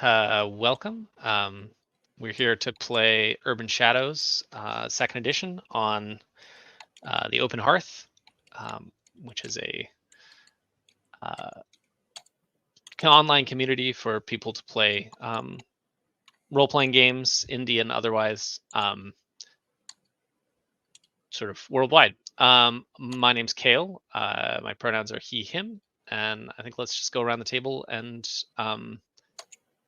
Welcome. We're here to play Urban Shadows, second edition on the Open Hearth, which is a online community for people to play role-playing games, indie and otherwise, sort of worldwide. My name's Kale. My pronouns are he, him, and I think let's just go around the table and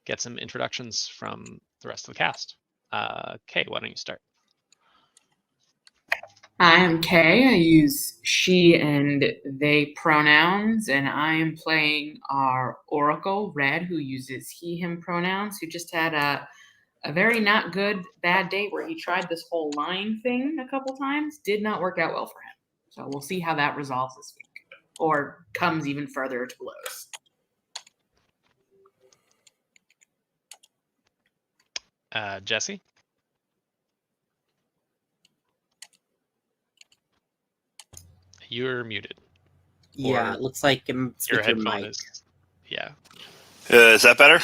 get some introductions from the rest of the cast. Kay, why don't you start? I'm Kay. I use she and they pronouns, and I am playing our Oracle, Red, who uses he, him pronouns, who just had a very not good, bad date where he tried this whole lying thing a couple times. Did not work out well for him. So we'll see how that resolves this week or comes even further to blows. Jesse? You're muted. Yeah, it looks like it's Your with your headphone mic. is. Yeah. Is that better?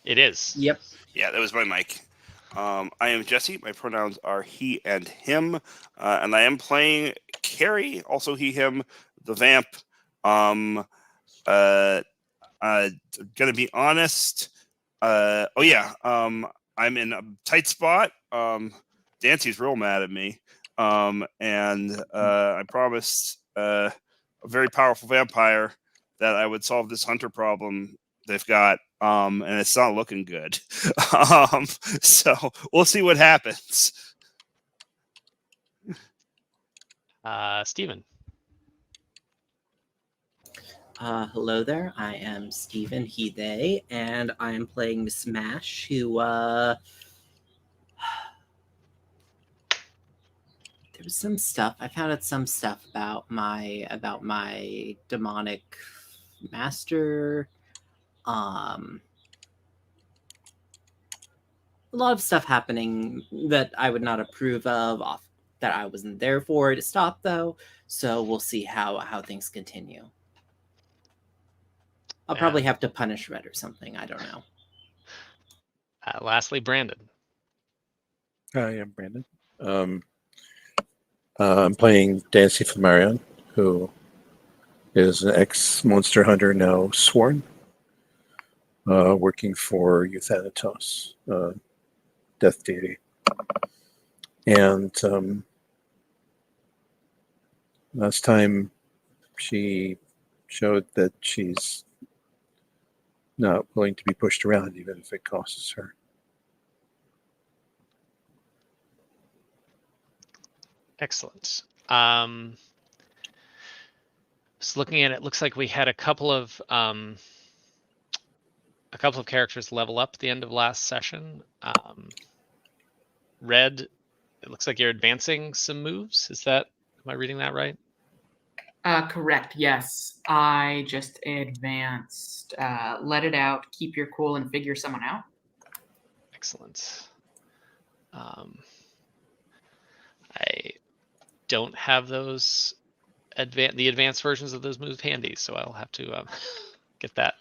It is. Yep. Yeah, that was my mic. I am Jesse. My pronouns are he and him, and I am playing Carrie, also he, him, the vamp. Gonna be honest. I'm in a tight spot. Dancy's real mad at me. And I promised a very powerful vampire that I would solve this hunter problem they've got. And it's not looking good. So we'll see what happens. Steven. Hello there. I am Steven, he, they, and I am playing Miss Mash, who, there was some stuff. I found out some stuff about my demonic master. A lot of stuff happening that I would not approve of, that I wasn't there for to stop, though. So we'll see how things continue. I'll probably have to punish Red or something. I don't know. Lastly, Brandon. Hi, I'm Brandon. I'm playing Dancy Flammarion, who is an ex-monster hunter, now sworn, working for Euthanatos, death deity. And last time she showed that she's not willing to be pushed around, even if it costs her. Excellent. Just looking at it, looks like we had a couple of characters level up at the end of last session. Red, it looks like you're advancing some moves. Am I reading that right? Correct. Yes, I just advanced. Let it out. Keep your cool and figure someone out. Excellent. I don't have those the advanced versions of those moves handy, so I'll have to get that.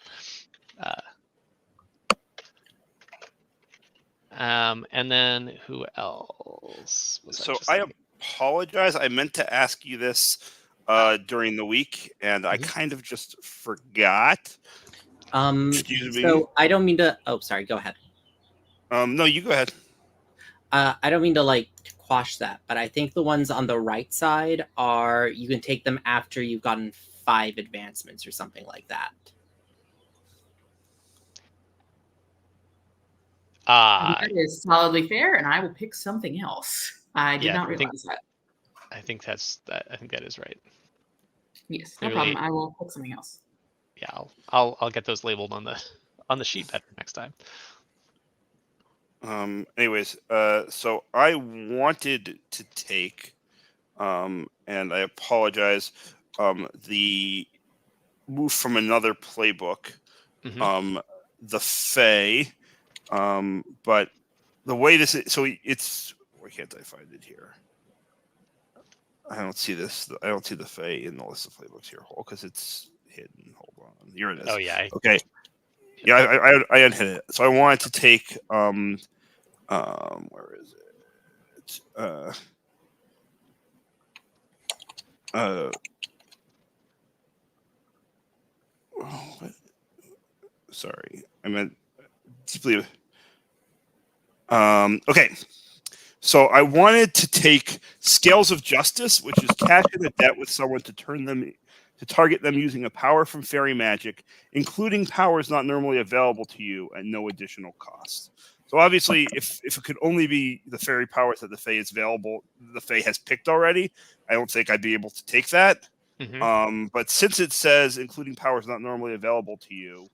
And then who else? I apologize. I meant to ask you this during the week, and I kind of just forgot. Excuse me. So I don't mean to. Oh, sorry. Go ahead. No, you go ahead. I don't mean to quash that, but I think the ones on the right side you can take them after you've gotten 5 advancements or something like that. That is solidly fair, and I will pick something else. I did not realize that. I think that is right. Yes, no problem. I will pick something else. Yeah, I'll get those labeled on the sheet better next time. Anyways, so I wanted to take, and I apologize, the move from another playbook, the Fae, but the way this is, so it's, why can't I find it here? I don't see this. I don't see the Fae in the list of playbooks here, because it's hidden. Hold on. Here it is. Oh, yeah. Okay. Yeah, I unhit it. So I wanted to take where is it? What? Sorry, I meant deeply. Okay, so I wanted to take Scales of Justice, which is cash in a debt with someone to target them using a power from fairy magic, including powers not normally available to you at no additional cost. So obviously, if it could only be the fairy powers that the Fae has picked already, I don't think I'd be able to take that. Mhm. But since it says including powers not normally available to you,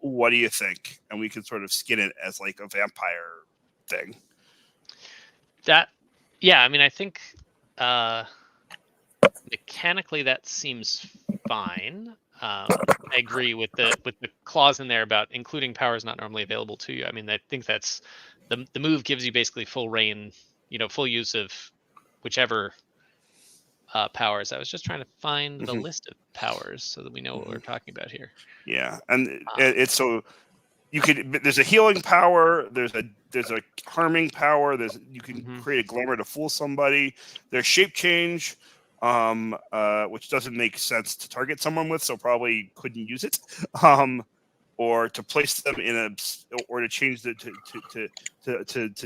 what do you think? And we can sort of skin it as like a vampire thing. Yeah, I mean, I think mechanically that seems fine. I agree with the clause in there about including powers not normally available to you. I mean, I think that's the move gives you basically full reign, full use of whichever powers. I was just trying to find the list of powers so that we know what we're talking about here. Yeah, and it's so you could. There's a healing power. There's a harming power. You can create a glamour to fool somebody. There's shape change, which doesn't make sense to target someone with, so probably couldn't use it. Or to place them or to change to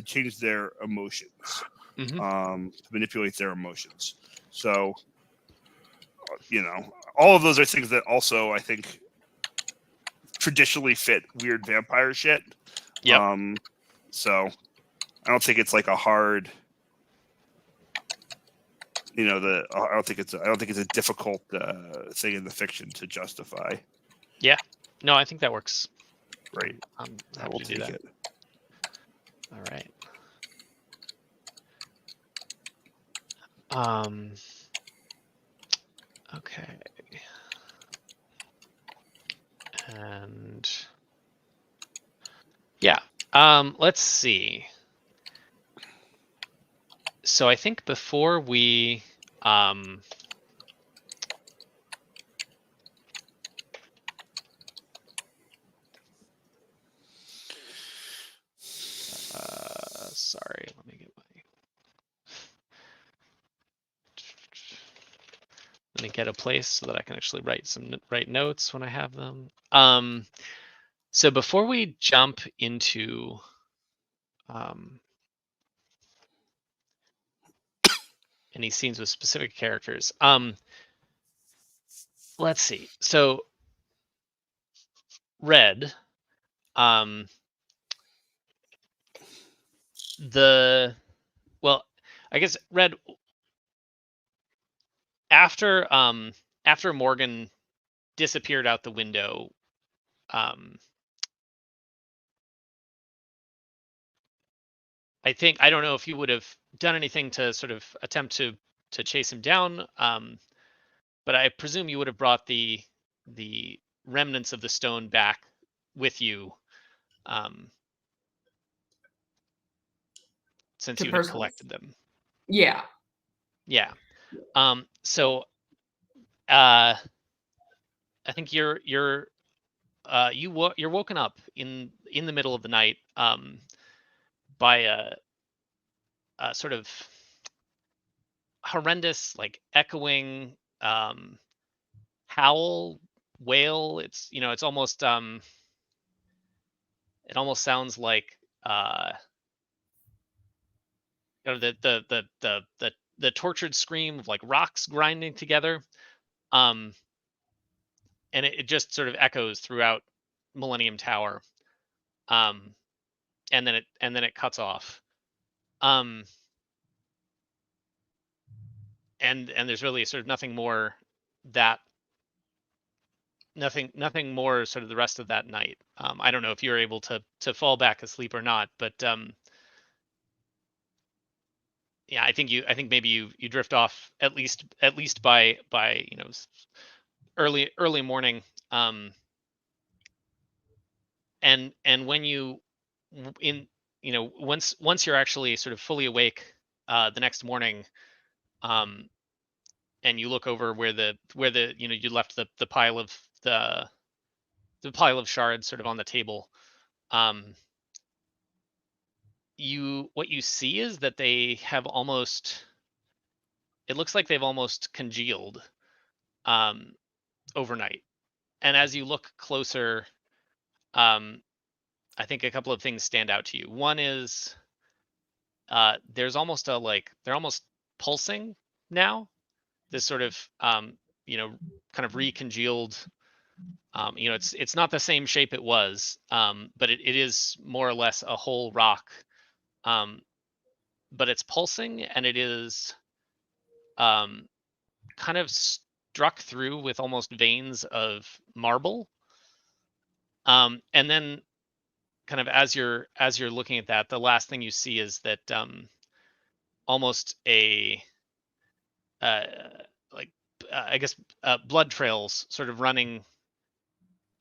change their emotions, to manipulate their emotions. So, all of those are things that also I think traditionally fit weird vampire shit. Yep. So I don't think it's like a hard, I don't think it's a difficult thing in the fiction to justify. Yeah. No, I think that works. Great. I'm I happy will to do take that. it. All right. Okay. And yeah, let's see. So I think before we sorry, let me get a place so that I can actually write notes when I have them. So before we jump into any scenes with specific characters, let's see. So Red, I guess Red, after Morgan disappeared out the window, I don't know if you would have done anything to sort of attempt to chase him down, but I presume you would have brought the remnants of the stone back with you, since you had collected them. Yeah. Yeah. So I think you're woken up in the middle of the night by a sort of horrendous, like echoing howl, wail. It's it's almost it almost sounds like the tortured scream of like rocks grinding together, and it just sort of echoes throughout Millennium Tower, and then it cuts off, and there's really sort of nothing more sort of the rest of that night. I don't know if you're able to fall back asleep or not, but yeah, I think maybe you drift off at least by early morning, and when you once you're actually sort of fully awake the next morning, and you look over where you left the pile of the the pile of shards sort of on the table, what you see is that they have almost, it looks like they've almost congealed overnight. And as you look closer, I think a couple of things stand out to you. One is there's almost they're almost pulsing now. This sort of kind of recongealed. It's not the same shape it was, but it is more or less a whole rock. But it's pulsing, and it is kind of struck through with almost veins of marble. And then kind of as you're looking at that, the last thing you see is that almost a I guess blood trails sort of running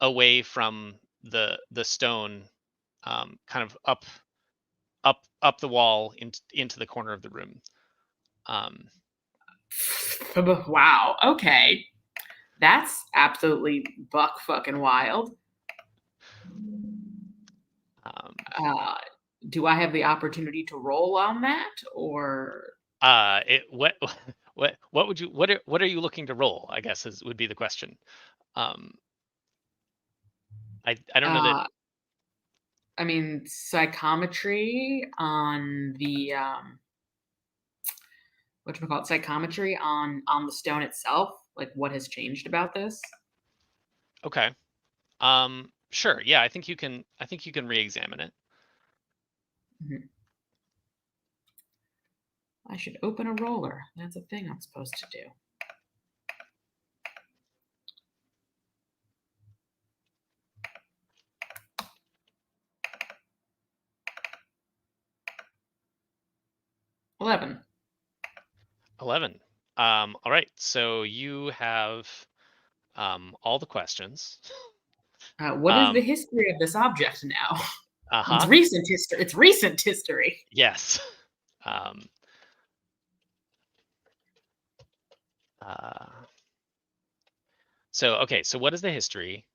away from the stone, kind of up the wall into the corner of the room. Wow. Okay. That's absolutely buck fucking wild. Do I have the opportunity to roll on that, or what are you looking to roll, I guess would be the question. I don't know that. I mean, psychometry on the whatchamacallit, psychometry on the stone itself, like what has changed about this? Okay. Sure. Yeah, I think you can re-examine it. Mm-hmm. I should open a roller. That's a thing I'm supposed to do. $11. All right. So you have all the questions. What is the history of this object now? Uh-huh. It's recent history. It's recent history. Yes. So okay. So what is the history?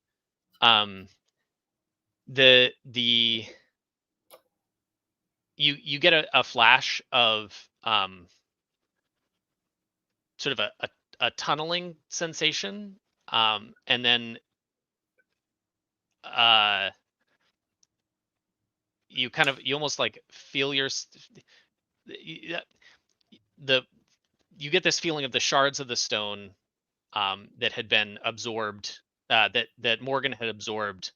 You get a flash of sort of a tunneling sensation, and then you almost like feel you get this feeling of the shards of the stone that had been absorbed, that Morgan had absorbed,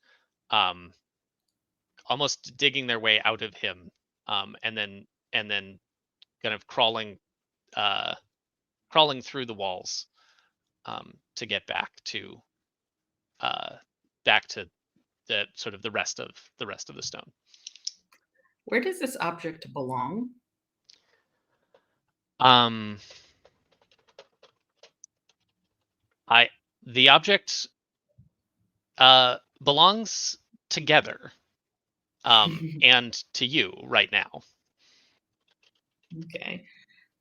almost digging their way out of him, and then kind of crawling through the walls to get back to the sort of the rest of the stone. Where does this object belong? The object belongs together, and to you right now. Okay.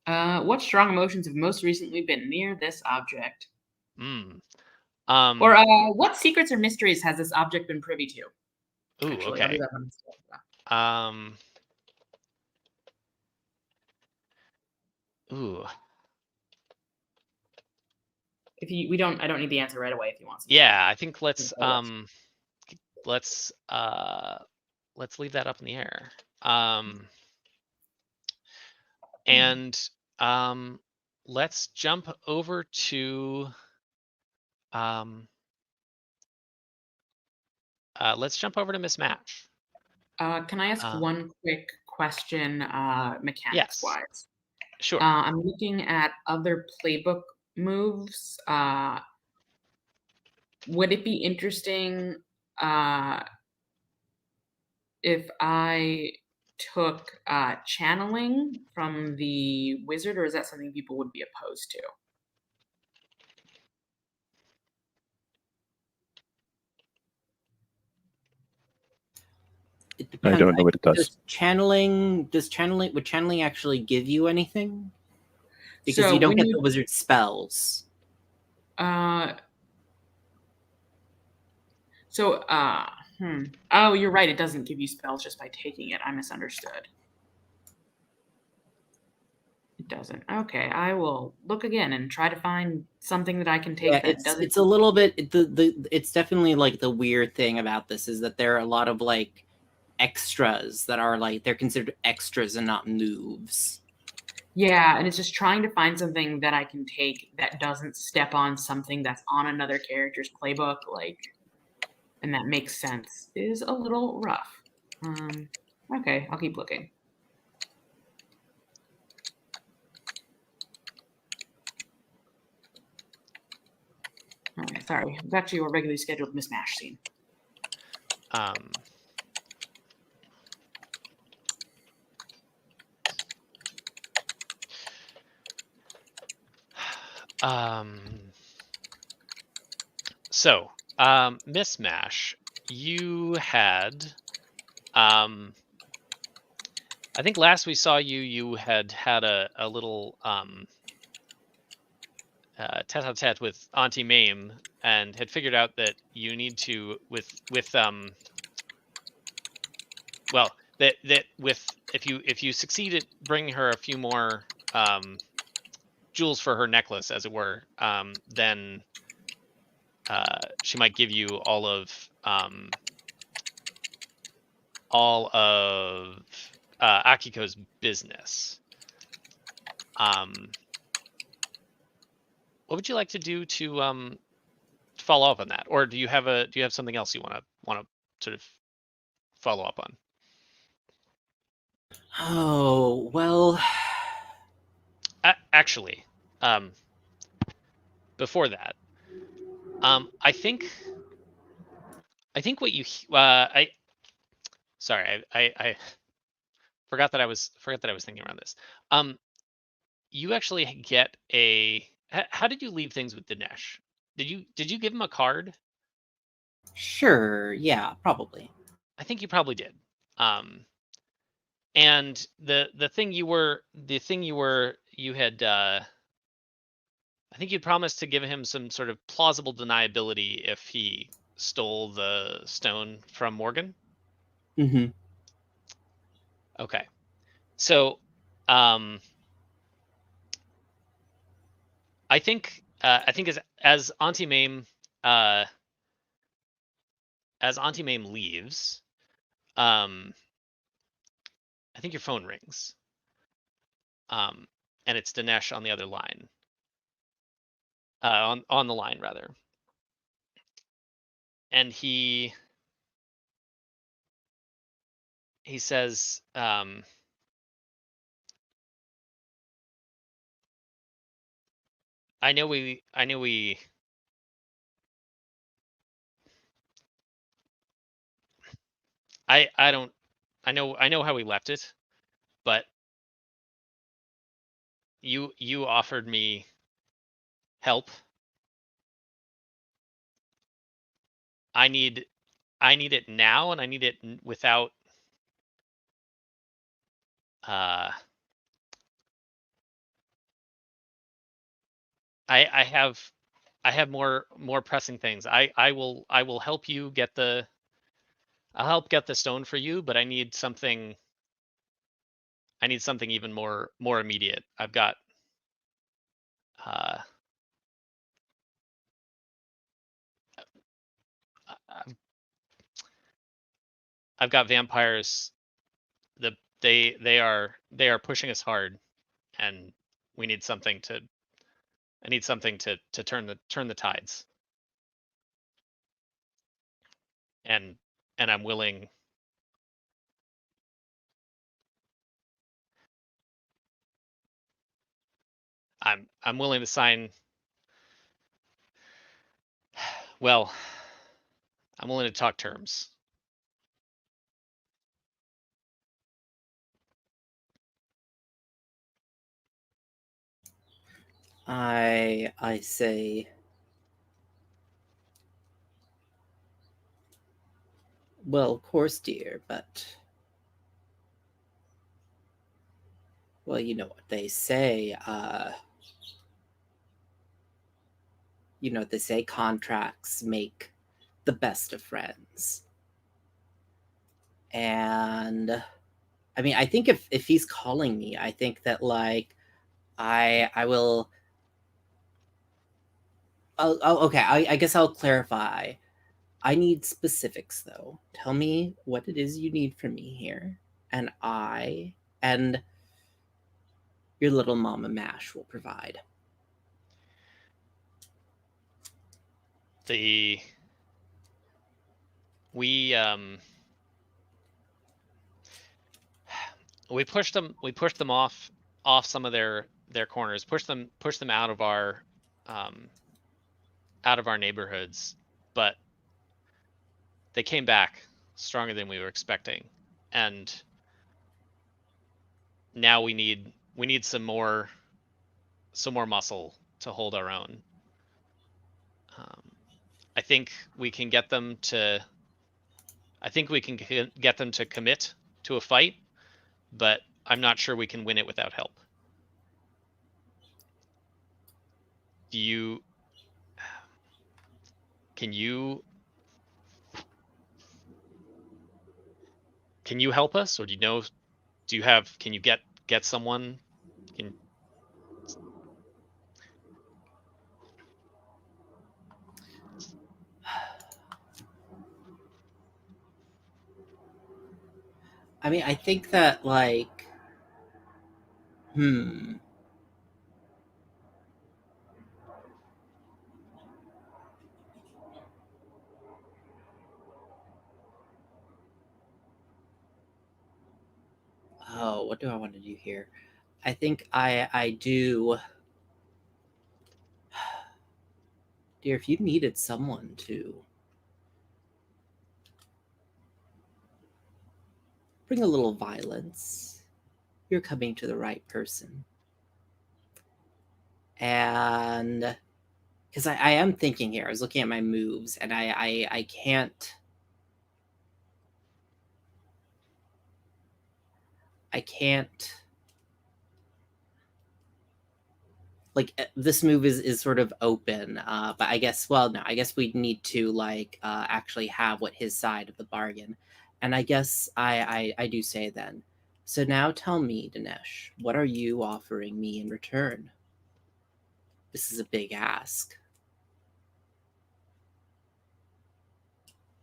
What strong emotions have most recently been near this object? Or what secrets or mysteries has this object been privy to? Ooh, actually, okay. Ooh. I don't need the answer right away if you want. Yeah, I think let's leave that up in the air. And let's jump over to Miss Match. Can I ask one quick question, mechanics wise? Yes. Sure. I'm looking at other playbook moves. Would it be interesting if I took channeling from the wizard, or is that something people would be opposed to? I don't know what it does. Would channeling actually give you anything? Because you don't get the wizard spells. So, oh, you're right. It doesn't give you spells just by taking it. I misunderstood. It doesn't. Okay, I will look again and try to find something that I can take Yeah, that doesn't. it's a little bit it's definitely like the weird thing about this is that there are a lot of like extras that are like they're considered extras and not moves. Yeah, and it's just trying to find something that I can take that doesn't step on something that's on another character's playbook, like, and that makes sense, is a little rough. Okay, I'll keep looking. All right, sorry. Back to your regularly scheduled mismatch scene. So, Mismash, you had, I think last we saw you, you had a little tete-a-tete with Auntie Mame, and had figured out that you need to well, that with if you succeed at bringing her a few more jewels for her necklace, as it were, then she might give you all of Akiko's business. What would you like to do to follow up on that, or do you have something else you want to sort of follow up on? Oh, well, Actually, before that, I think what you I forgot that I was thinking around this. You actually get a. How did you leave things with Dinesh? Did you give him a card? sure, yeah, probably. I think you probably did. And the thing you had I think you'd promised to give him some sort of plausible deniability if he stole the stone from Morgan. Mm-hmm. Okay. So I think as Auntie Mame leaves, I think your phone rings. And it's Dinesh on the other line. On the line rather. And he says, I know we I know how we left it, but you offered me help. I need it now, and I need it without I have more pressing things. I will help you get the I'll help get the stone for you, but I need something even more immediate. I've got I've got vampires. They are pushing us hard, and we need something to. I need something to turn the tides. And I'm willing. I'm willing to sign. Well, I'm willing to talk terms. I say, well, of course, dear, but well, you know what they say. You know what they say. Contracts make the best of friends. And I mean, I think if he's calling me, I think that like I will. Okay, I guess I'll clarify. I need specifics though. Tell me what it is you need from me here, and I and your little mama Mash will provide. We pushed them off some of their corners, pushed them out of our neighborhoods, but they came back stronger than we were expecting, and now we need some more muscle to hold our own. I think we can get them to commit to a fight, but I'm not sure we can win it without help. Can you help us, or can you get someone? I mean, I think that like oh, what do I want to do here? I think I do. Dear, if you needed someone to bring a little violence, you're coming to the right person. And because I am thinking here, I was looking at my moves, and I can't. Like this move is sort of open, but I guess we need to like actually have what his side of the bargain, and I guess I do say then. So now tell me, Dinesh, what are you offering me in return? This is a big ask.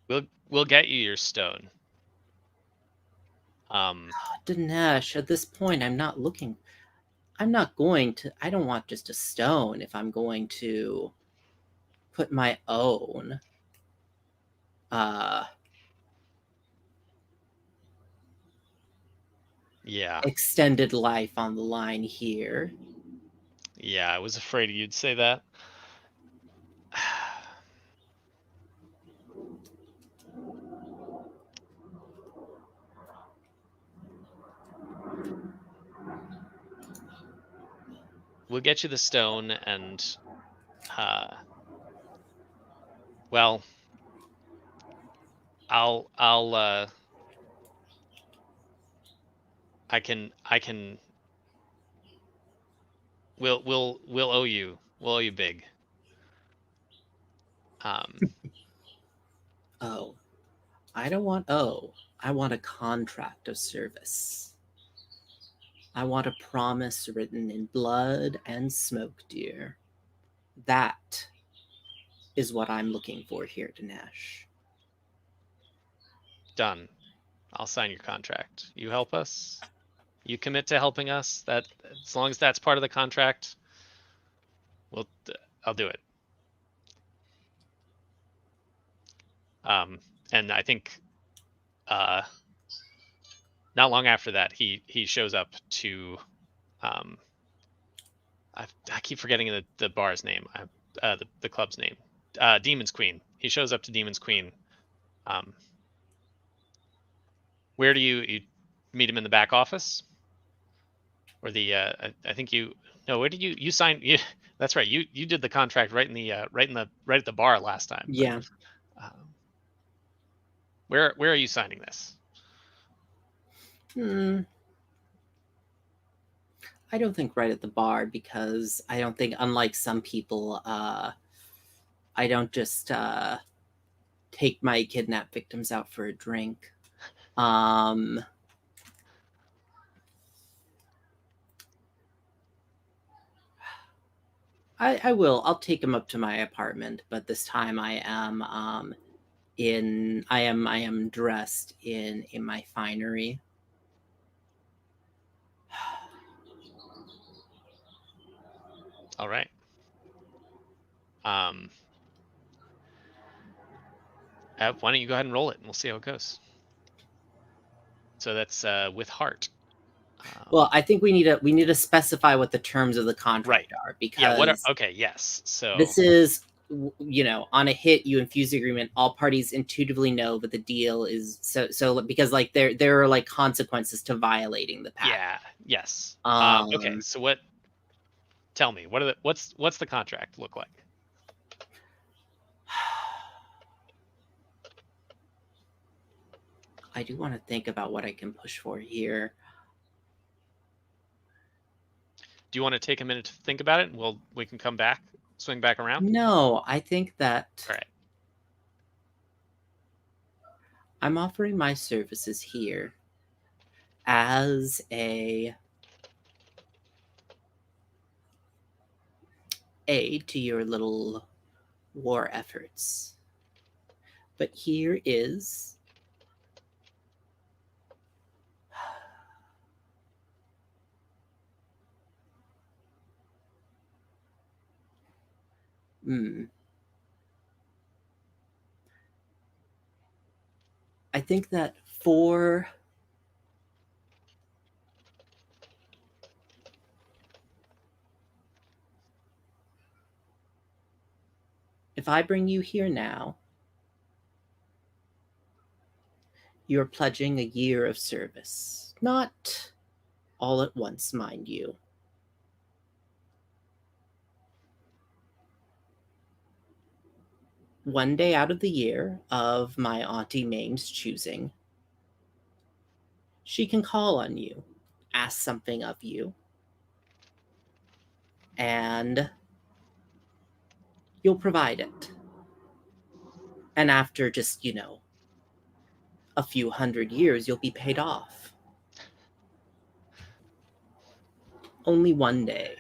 We'll get you your stone. Dinesh, at this point, I don't want just a stone if I'm going to put my own extended life on the line here. Yeah, I was afraid you'd say that. We'll get you the stone, and well, I'll I can we'll owe you. We'll owe you big. Oh, I don't want I want a contract of service. I want a promise written in blood and smoke, dear. That is what I'm looking for here, Dinesh. Done. I'll sign your contract. You help us. You commit to helping us. That as long as that's part of the contract, I'll do it. And I think not long after that, he shows up to I keep forgetting the bar's name, the club's name, Demon's Queen. He shows up to Demon's Queen. Where do you meet him in the back office, or the I think where did you sign? That's right. You did the contract right at the bar last time. Yeah. Where are you signing this? I don't think right at the bar, because I don't think, unlike some people, I don't just take my kidnapped victims out for a drink. I will. I'll take him up to my apartment, but this time I am I am dressed in my finery. All right. Why don't you go ahead and roll it, and we'll see how it goes. So that's with heart. Well, I think we need to specify what the terms of the contract are, because yeah. What are okay? Yes. So this is, you know, on a hit, you infuse the agreement. All parties intuitively know that the deal is so because like there are like consequences to violating the pact. yeah. Yes. Um, okay. So what? Tell me. What are what's the contract look like? I do want to think about what I can push for here. Do you want to take a minute to think about it, and we can come back, swing back around? No, I think that All right. I'm offering my services here as a aid to your little war efforts. But here is I think that for if I bring you here now, you're pledging a year of service. Not all at once, mind you. One day out of the year of my Auntie Maine's choosing, she can call on you, ask something of you, and you'll provide it. And after just, you know, a few hundred years, you'll be paid off. Only one day.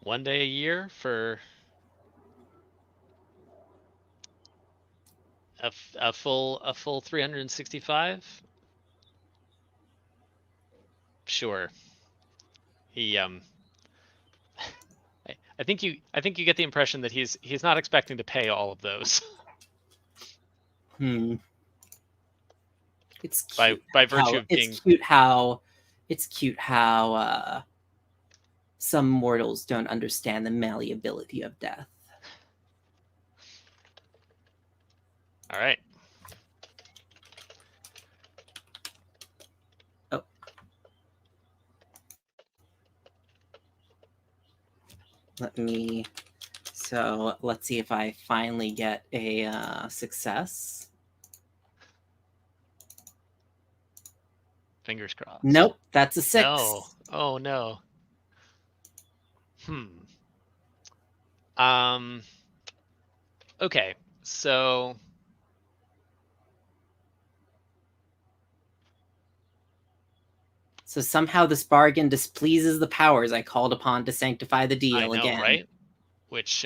One day a year for a full 365. Sure. He I think you get the impression that he's not expecting to pay all of those. It's cute by virtue of being it's cute how some mortals don't understand the malleability of death. All right. Oh. Let's see if I finally get a success. Fingers crossed. Nope, that's a 6. No. Oh no. Okay, so somehow this bargain displeases the powers I called upon to sanctify the deal I know, again. right? Which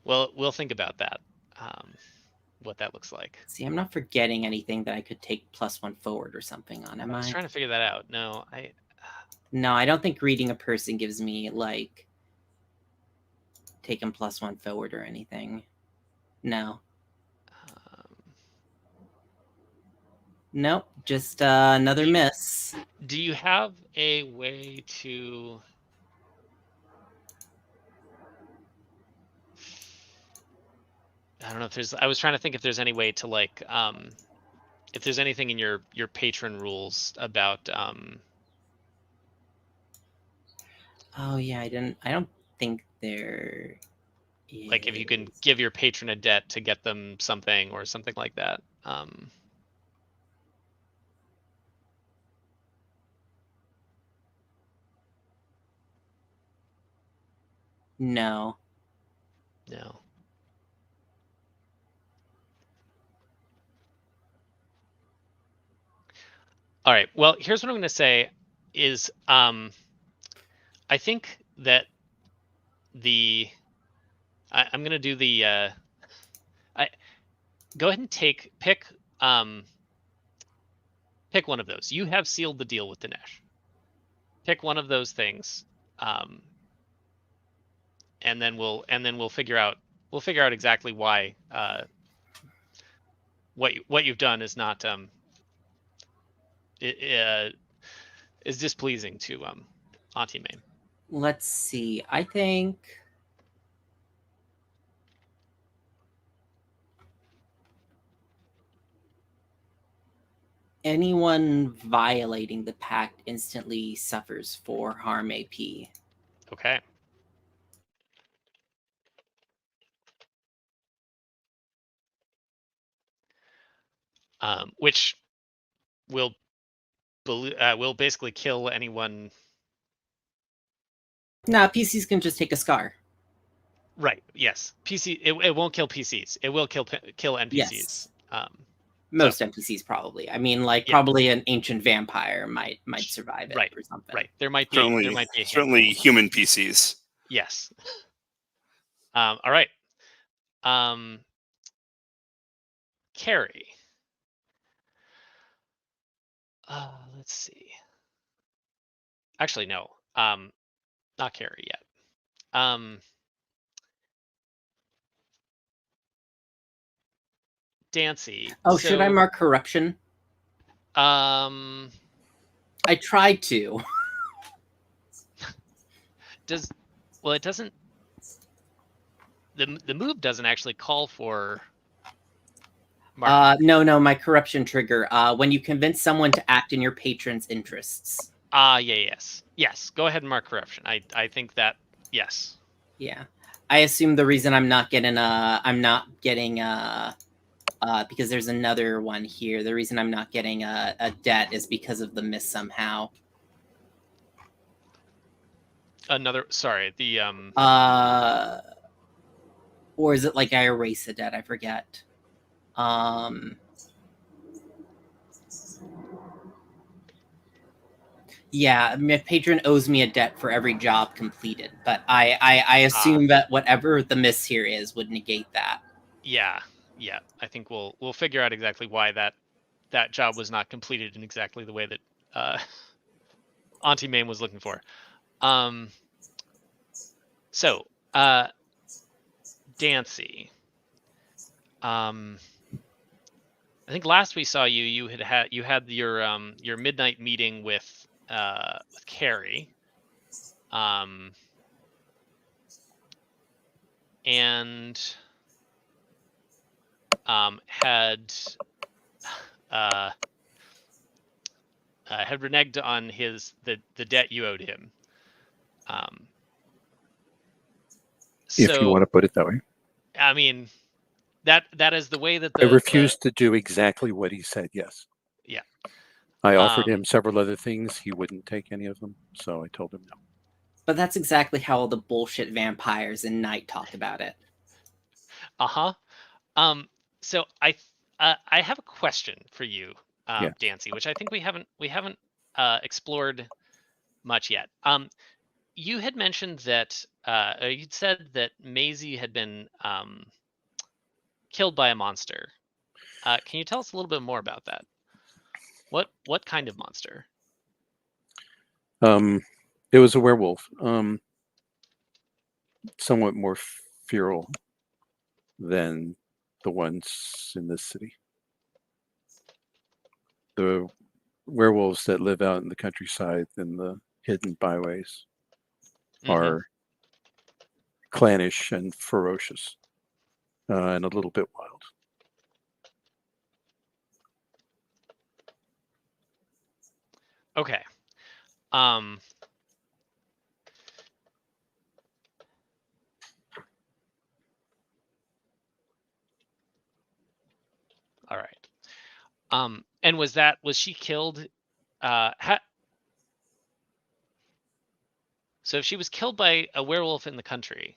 well, we'll think about that. What that looks like. See, I'm not forgetting anything that I could take +1 forward or something on, am I? I was trying to figure that out. No, I don't think reading a person gives me, like, taking +1 forward or anything. No. Nope, just another miss. Do you have a way to... I don't know if there's... I was trying to think if there's any way to, like, if there's anything in your patron rules about... Oh, yeah, I don't think there is... Like, if you can give your patron a debt to get them something or something like that. No. No. All right. Well, here's what I'm going to say is I think that I'm going to do the go ahead and pick one of those. You have sealed the deal with Dinesh. Pick one of those things, and then we'll figure out exactly why what you've done is not is displeasing to Auntie Mame. Let's see. I think anyone violating the pact instantly suffers 4 harm AP. Okay. Which will basically kill anyone. Nah, PCs can just take a scar. Right. Yes. PC. It won't kill PCs. It will kill NPCs. Yes. Most NPCs probably. I mean, like, yeah. Probably an ancient vampire might survive it, right, or something. Right. There might be a certainly human PCs. Yes. All right. Carrie. Let's see. Actually, no. Not Carrie yet. Dancy. Oh, should I mark corruption? I tried to. It doesn't. The move doesn't actually call for. No, my corruption trigger. When you convince someone to act in your patron's interests. Yes. Go ahead and mark corruption. I think that yes. Yeah, I assume the reason I'm not getting because there's another one here. The reason I'm not getting a debt is because of the miss somehow. Or is it like I erase a debt? I forget. Yeah, my patron owes me a debt for every job completed, but I assume that whatever the miss here is would negate that. Yeah. I think we'll figure out exactly why that job was not completed in exactly the way that Auntie Mame was looking for. So Dancy. I think last we saw you had your midnight meeting with Carrie, and had reneged on the debt you owed him. If you want to put it that way. I mean, that is the way that I refused to do exactly what he said. Yes. Yeah. I offered him several other things. He wouldn't take any of them, so I told him no. But that's exactly how all the bullshit vampires in Night talk about it. So I have a question for you, Dancy, which I think we haven't explored much yet. You had mentioned that you'd said that Maisie had been killed by a monster. Can you tell us a little bit more about that? What kind of monster? It was a werewolf, somewhat more feral than the ones in this city. The werewolves that live out in the countryside in the hidden byways are clannish and ferocious, and a little bit wild. Okay. All right. And was she killed? So if she was killed by a werewolf in the country,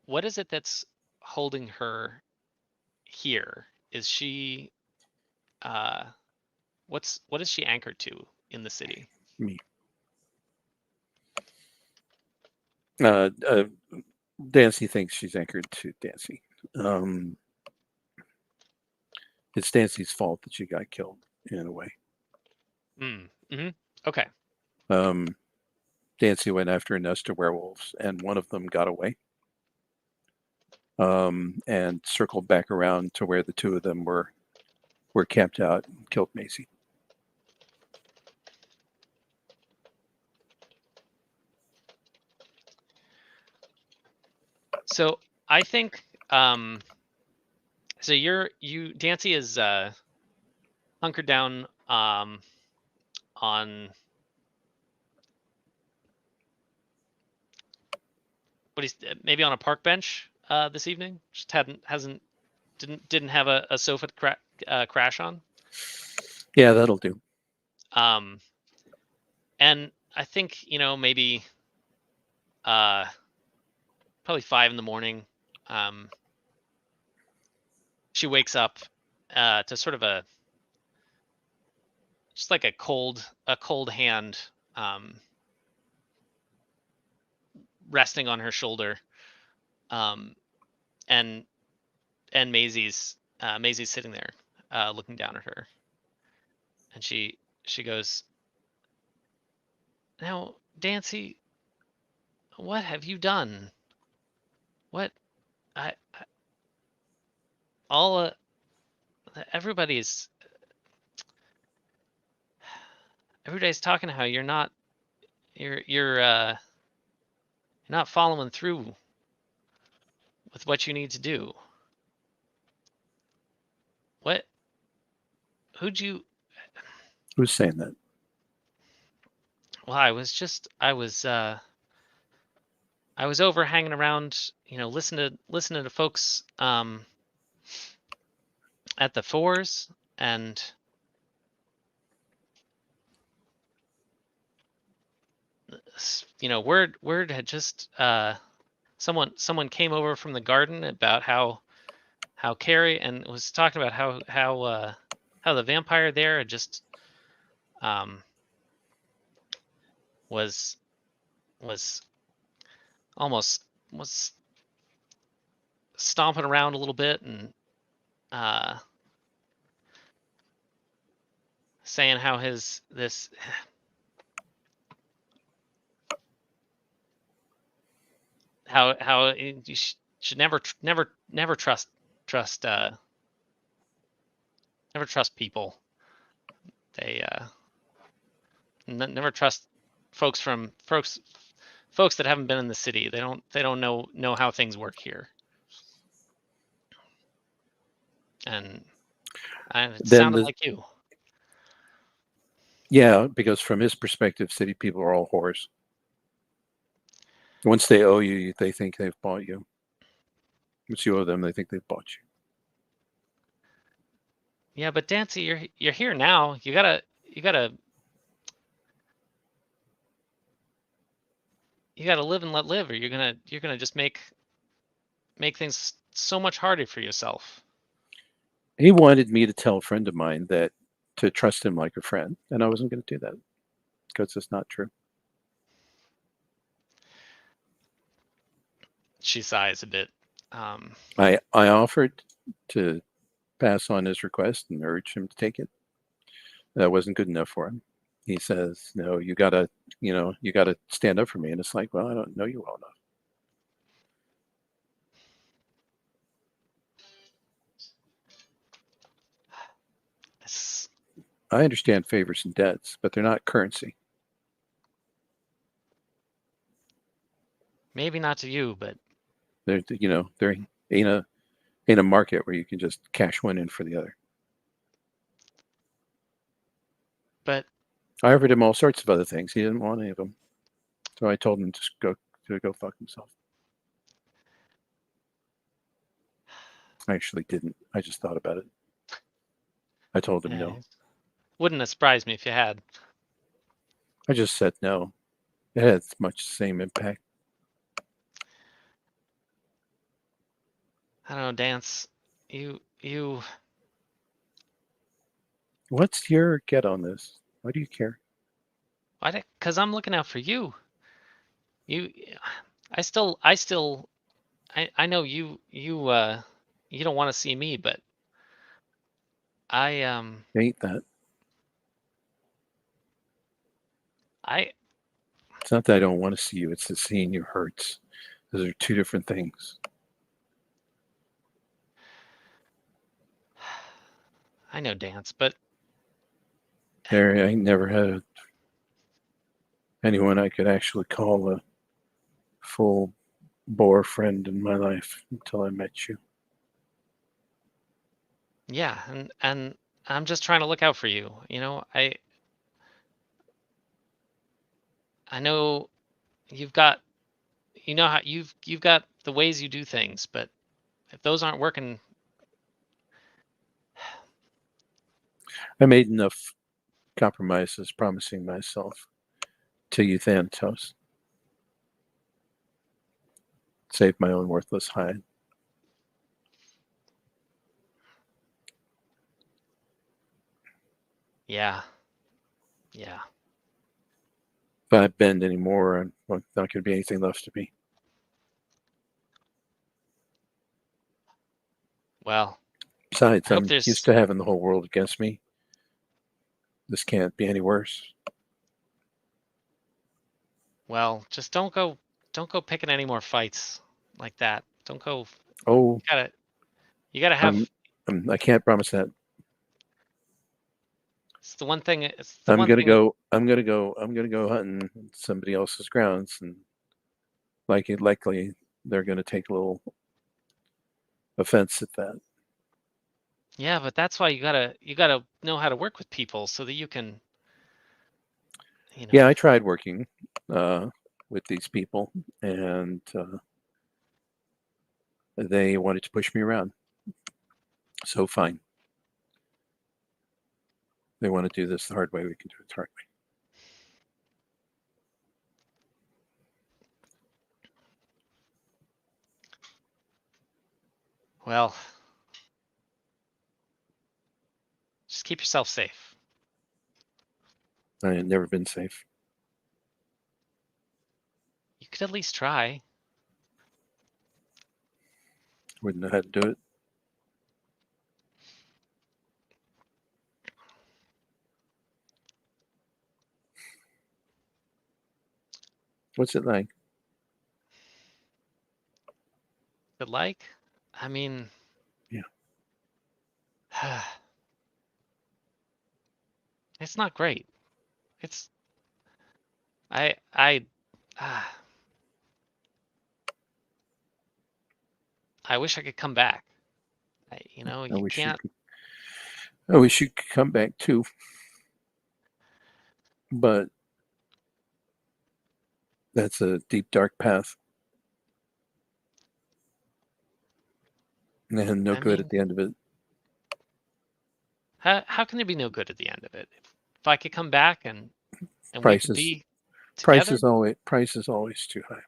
what is it that's holding her here? Is she what is she anchored to in the city? Me. Dancy thinks she's anchored to Dancy. It's Dancy's fault that she got killed in a way. Okay. Dancy went after a nest of werewolves, and one of them got away. And circled back around to where the two of them were camped out and killed Maisie. So I think so Dancy is hunkered down on maybe on a park bench this evening. Just didn't have a sofa to crash on. Yeah, that'll do. And I think maybe probably 5 a.m. She wakes up to sort of just like a cold hand resting on her shoulder, and Maisie's sitting there looking down at her, and she goes, "Now, Dancy, what have you done? What everybody's talking how you're not following through with what you need to do. Who's saying that? Well, I was over hanging around, listening to folks at the Fours, and word had just someone came over from the garden about how Carrie, and was talking about how the vampire there had just was stomping around a little bit, and saying how how you should never trust people. They never trust folks that haven't been in the city. They don't know how things work here. And it sounded like you. Yeah, because from his perspective, city people are all whores. Once they owe you, they think they've bought you. Once you owe them, they think they've bought you. Yeah, but Dancy, you're here now. You gotta live and let live, or you're gonna just make things so much harder for yourself. He wanted me to tell a friend of mine that to trust him like a friend, and I wasn't going to do that because it's not true. She sighs a bit. I offered to pass on his request and urge him to take it. That wasn't good enough for him. He says, "No, you gotta stand up for me." And it's like, well, I don't know you well enough. I understand favors and debts, but they're not currency. Maybe not to you, but there ain't a market where you can just cash one in for the other. But I offered him all sorts of other things. He didn't want any of them, so I told him to go fuck himself. I actually didn't. I just thought about it. I told him no. Wouldn't have surprised me if you had. I just said no. It has much the same impact. I don't know, Dance. You. What's your get on this? Why do you care? Because I'm looking out for you. You, I know you don't want to see me, but Ain't that? I It's not that I don't want to see you. It's that seeing you hurts. Those are two different things. I know, Dance, but There, I never had anyone I could actually call a full bore friend in my life until I met you. yeah, and I'm just trying to look out for you. You know, I know you've got you know how you've got the ways you do things, but if those aren't working, I made enough compromises promising myself to you, Thanatos. Save my own worthless hide. yeah, yeah. If I bend anymore, I'm not going to be anything left to me. Well, Besides, I hope I'm there's used to having the whole world against me. This can't be any worse. well, just don't go picking any more fights like that. Don't go. Oh, You gotta have. I can't promise that. It's the one thing. It's the I'm one gonna thing. go. I'm gonna go hunting somebody else's grounds, and likely they're gonna take a little offense at that. Yeah, but that's why you gotta know how to work with people so that you can, you know. Yeah, I tried working with these people, and they wanted to push me around. So fine, they want to do this the hard way. We can do it the hard way. Well, just keep yourself safe. I had never been safe. You could at least try. Wouldn't know how to do it. What's it like? But like, I mean, Yeah. it's not great. It's I ah, I wish I could come back. You know, I you wish you can't. could. I wish you could come back too, but that's a deep, dark path, and no I good at mean, the end of it. how can there be no good at the end of it? If I could come back and we could Prices, be together, price is always too high.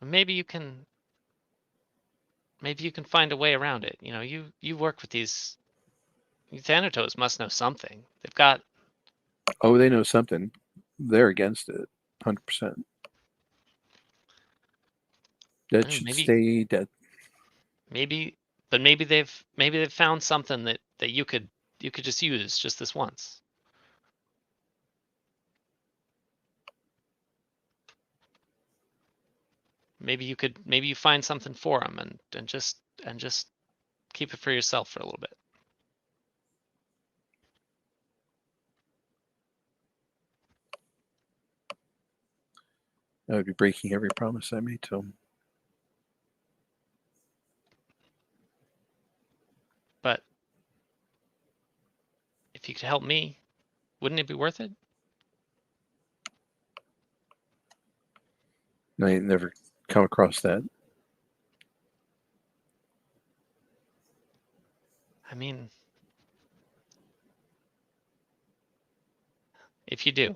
maybe you can find a way around it. You know, you work with these. Thanatos must know something. They've got. Oh, they know something. They're against it, 100%. I Dead don't know, should maybe stay dead. but maybe they've found something that you could just use just this once. Maybe you find something for them and just keep it for yourself for a little bit. I would be breaking every promise I made to them. But if you could help me, wouldn't it be worth it? I ain't never come across that. I mean, If you do,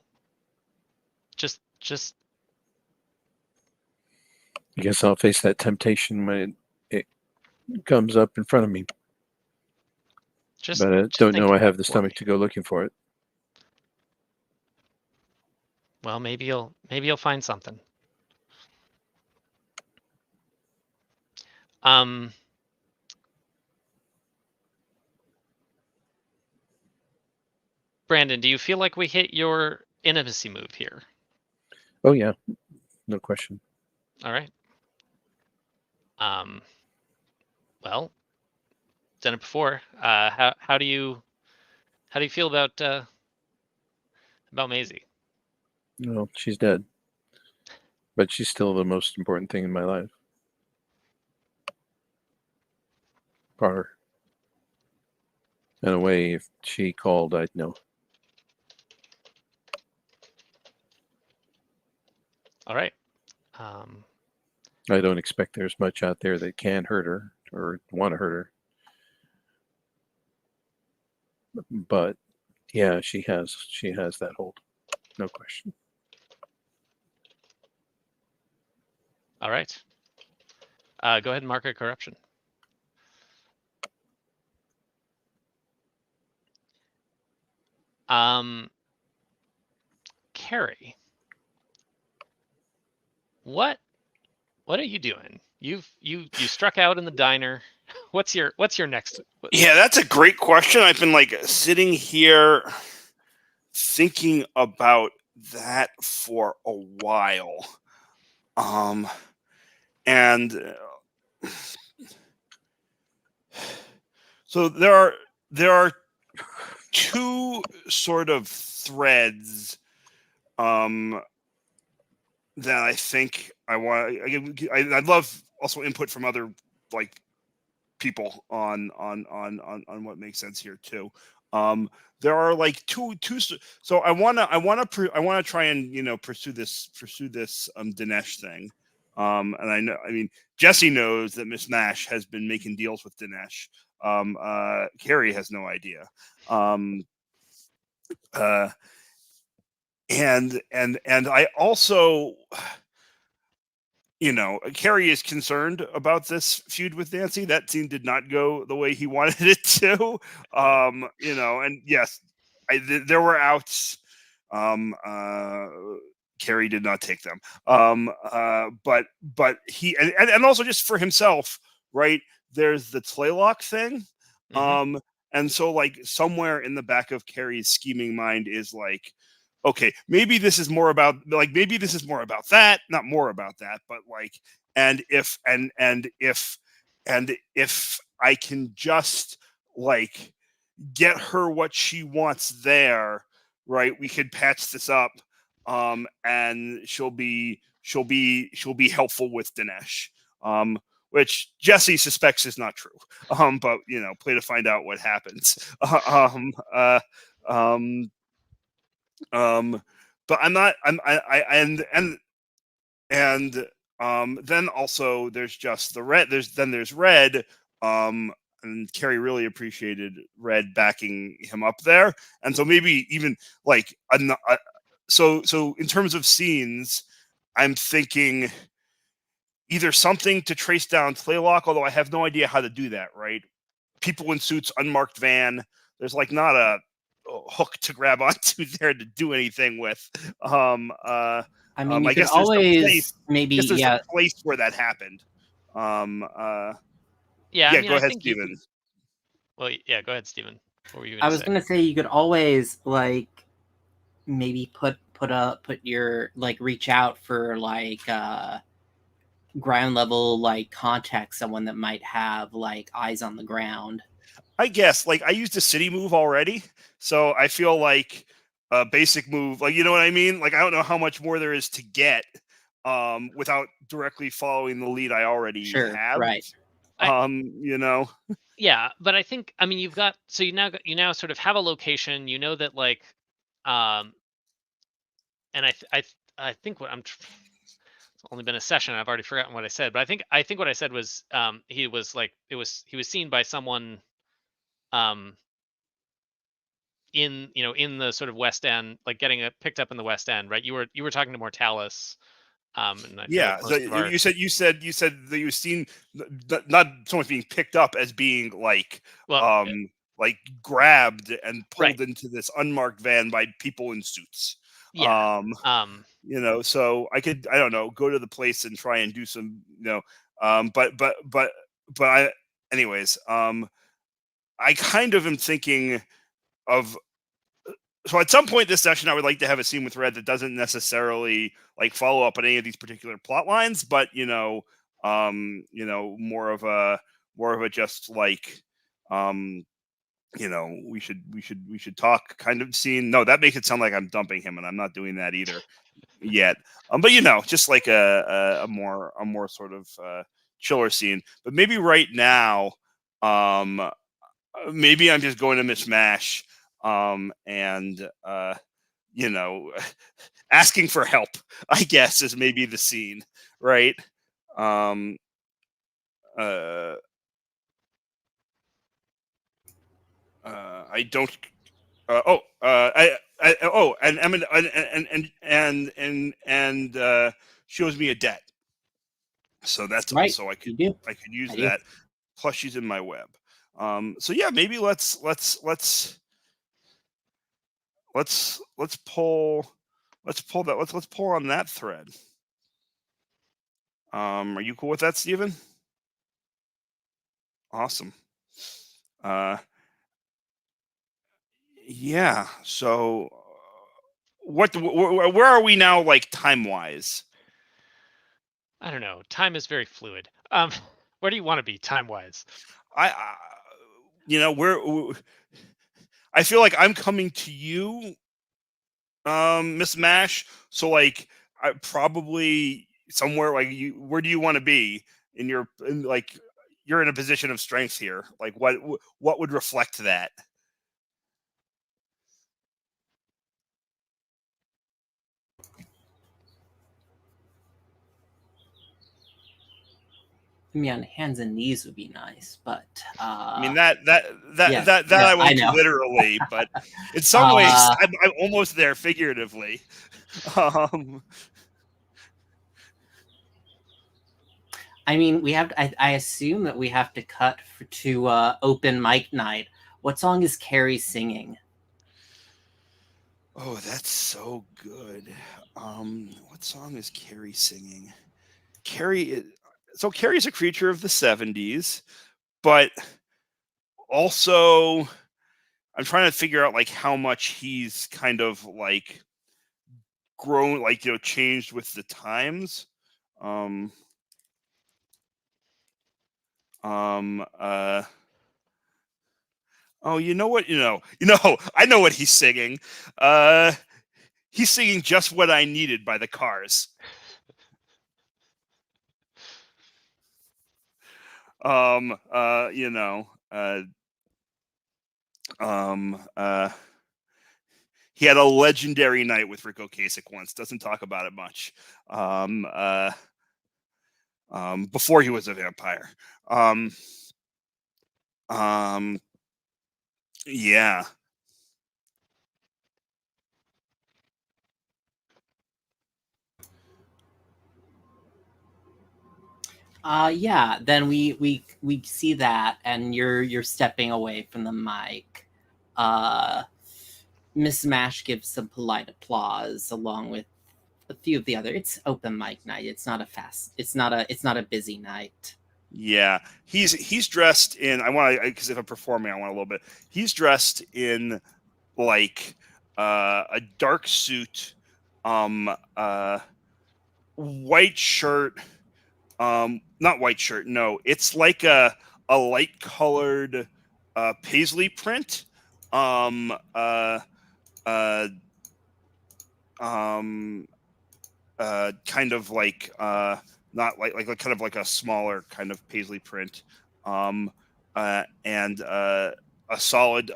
just I guess I'll face that temptation when it comes up in front of me. But I just don't think know I about have the it for stomach me. to go looking for it. Well, maybe you'll find something. Brandon, do you feel like we hit your intimacy move here? Oh yeah, no question. All right. Well, done it before. How do you feel about Maisie? Well, she's dead, but she's still the most important thing in my life. Or, in a way, if she called, I'd know. All right. I don't expect there's much out there that can hurt her or want to hurt her. But yeah, she has that hold. No question. All right. Go ahead and mark a corruption. Carrie, what are you doing? You struck out in the diner. What's your next? Yeah, that's a great question. I've been like sitting here thinking about that for a while. And so there are two sort of threads that I think I want. I'd love also input from other like people on what makes sense here too. There are like two. So I want to try and pursue this Dinesh thing. And I mean, Jesse knows that Miss Nash has been making deals with Dinesh. Carrie has no idea. And I also, Carrie is concerned about this feud with Nancy. That scene did not go the way he wanted it to. And yes, there were outs. Carrie did not take them. But he and also just for himself, right? There's the Tlaylock thing. Mm-hmm. And so like somewhere in the back of Carrie's scheming mind is like, okay, maybe this is more about that, not more about that, but like, and if I can just like get her what she wants there, right? We could patch this up, and she'll be helpful with Dinesh, which Jesse suspects is not true. But play to find out what happens. But I'm not. Then also there's just the Red. There's Red. And Carrie really appreciated Red backing him up there, and so maybe even like so in terms of scenes, I'm thinking either something to trace down Tlaylock, although I have no idea how to do that. Right, people in suits, unmarked van. There's like not a hook to grab onto there to do anything with. I mean, you I could guess there's always maybe, a place where that happened. Yeah. I mean, go I ahead, think Steven. Well, yeah. Go ahead, Steven. What were you I gonna was say? gonna say you could always like maybe put your like reach out for like ground level like contact, someone that might have like eyes on the ground. I guess like I used a city move already, so I feel like a basic move, like you know what I mean. Like I don't know how much more there is to get without directly following the lead I already have. Right. Yeah, but I think you've got you now sort of have a location. You know that like, and I think what it's only been a session. I've already forgotten what I said, but I think what I said was he was seen by someone in the sort of West End, like getting picked up in the West End, right? You were talking to Mortalis, and I feel like Yeah. So most of our you said that you've seen not so much being picked up as being well, like grabbed and right, pulled into this unmarked van by people in suits. yeah, So I don't know, go to the place and try and do some, but anyways, I kind of am thinking of, so at some point this session, I would like to have a scene with Red that doesn't necessarily like follow up on any of these particular plot lines, but more of a just like, we should talk kind of scene. No, that makes it sound like I'm dumping him, and I'm not doing that either yet. But just like a more sort of chiller scene. But maybe right now, maybe I'm just going to Miss Mash, and asking for help, I guess, is maybe the scene, right? Um, uh, I don't. And Emma shows me a debt, so that's Right. also I You do. could use I do. that. Plus, she's in my web. So yeah, maybe let's pull on that thread. Are you cool with that, Steven? Awesome. Yeah. So, where are we now, like time wise? I don't know. Time is very fluid. Where do you want to be time wise? Where I feel like I'm coming to you, Miss Mash. So like, I probably somewhere like you. Where do you want to be like? You're in a position of strength here. Like, what would reflect that? I mean, on hands and knees would be nice, but I mean that no, I I won't do know. literally, but in some ways I'm almost there figuratively. I mean, we have. I assume that we have to cut to open mic night. What song is Carrie singing? Oh, that's so good. What song is Carrie singing? Carrie's a creature of the 70s, but also I'm trying to figure out like how much he's kind of like grown, like changed with the times. Oh, you know what? I know what he's singing. He's singing "Just What I Needed" by the Cars. He had a legendary night with Rick Ocasek once. Doesn't talk about it much. Before he was a vampire. Yeah. Yeah. Then we see that, and you're stepping away from the mic. Miss Mash gives some polite applause along with a few of the other. It's open mic night. It's not a busy night. Yeah, he's dressed in. I want to, because if I'm performing, I want a little bit. He's dressed in like a dark suit, white shirt. Not white shirt. No, it's like a light colored paisley print. Um, uh, uh, Kind of like not like kind of like a smaller kind of paisley print, and a solid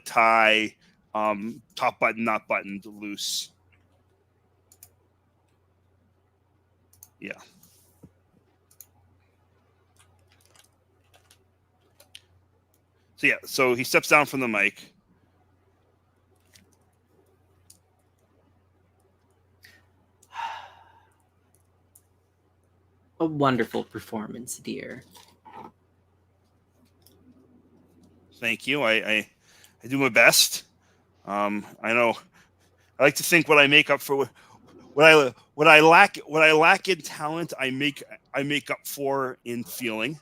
tie, top button not buttoned, loose. Yeah. So he steps down from the mic. A wonderful performance, dear. Thank you. I do my best. I know. I like to think what I make up for what I lack in talent. I make up for in feeling.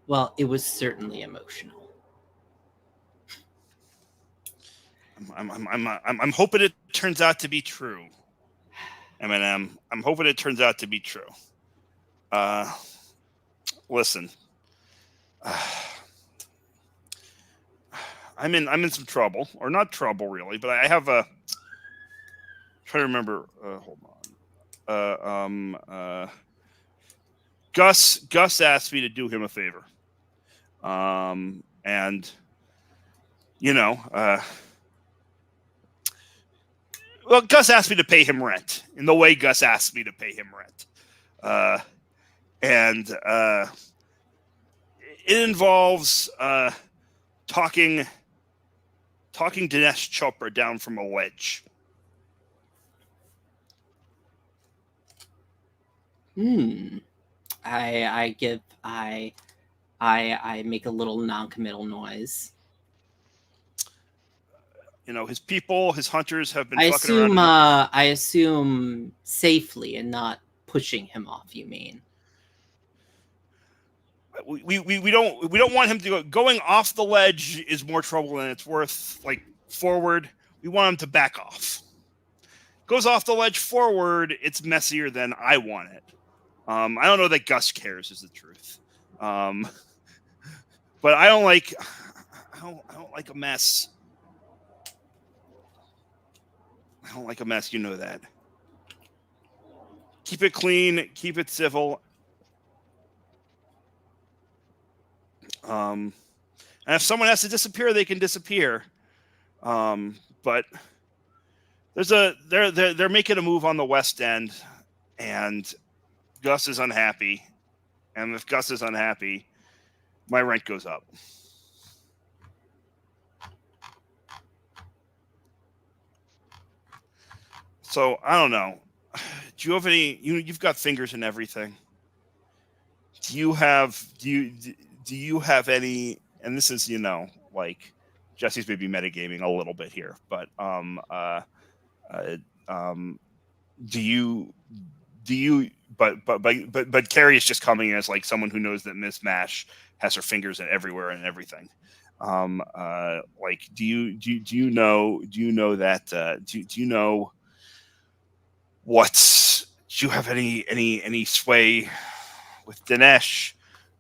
Well, it was certainly emotional. I'm hoping it turns out to be true. Eminem. I'm hoping it turns out to be true. Listen. I'm in some trouble, or not trouble really, but I have a. Try to remember. Hold on. Gus asked me to do him a favor. And you know, well, Gus asked me to pay him rent in the way Gus asked me to pay him rent. And it involves talking Dinesh Chopra down from a ledge. I make a little non-committal noise. You know, his people, his hunters have been I fucking assume around. I assume safely and not pushing him off, you mean? We don't want him to go. Going off the ledge is more trouble than it's worth. Like forward, we want him to back off. Goes off the ledge forward, it's messier than I want it. I don't know that Gus cares, is the truth. But I don't like a mess. I don't like a mess. You know that. Keep it clean. Keep it civil. And if someone has to disappear, they can disappear. But they're making a move on the West End, and Gus is unhappy. And if Gus is unhappy, my rent goes up. So I don't know. Do you have any? You've got fingers in everything. Do you have any? And this is like Jesse's maybe metagaming a little bit here, but do you? But Carrie is just coming as like someone who knows that Miss Mash has her fingers in everywhere and everything. Like do you know that do you know do you have any sway with Dinesh,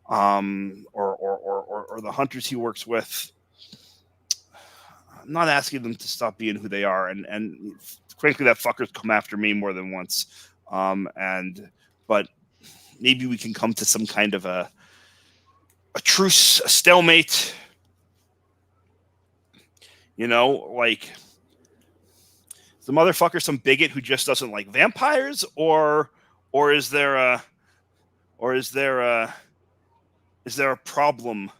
or the hunters he works with? I'm not asking them to stop being who they are, and frankly, that fucker's come after me more than once. But maybe we can come to some kind of a truce, a stalemate. Like the motherfucker some bigot who just doesn't like vampires, or is there a problem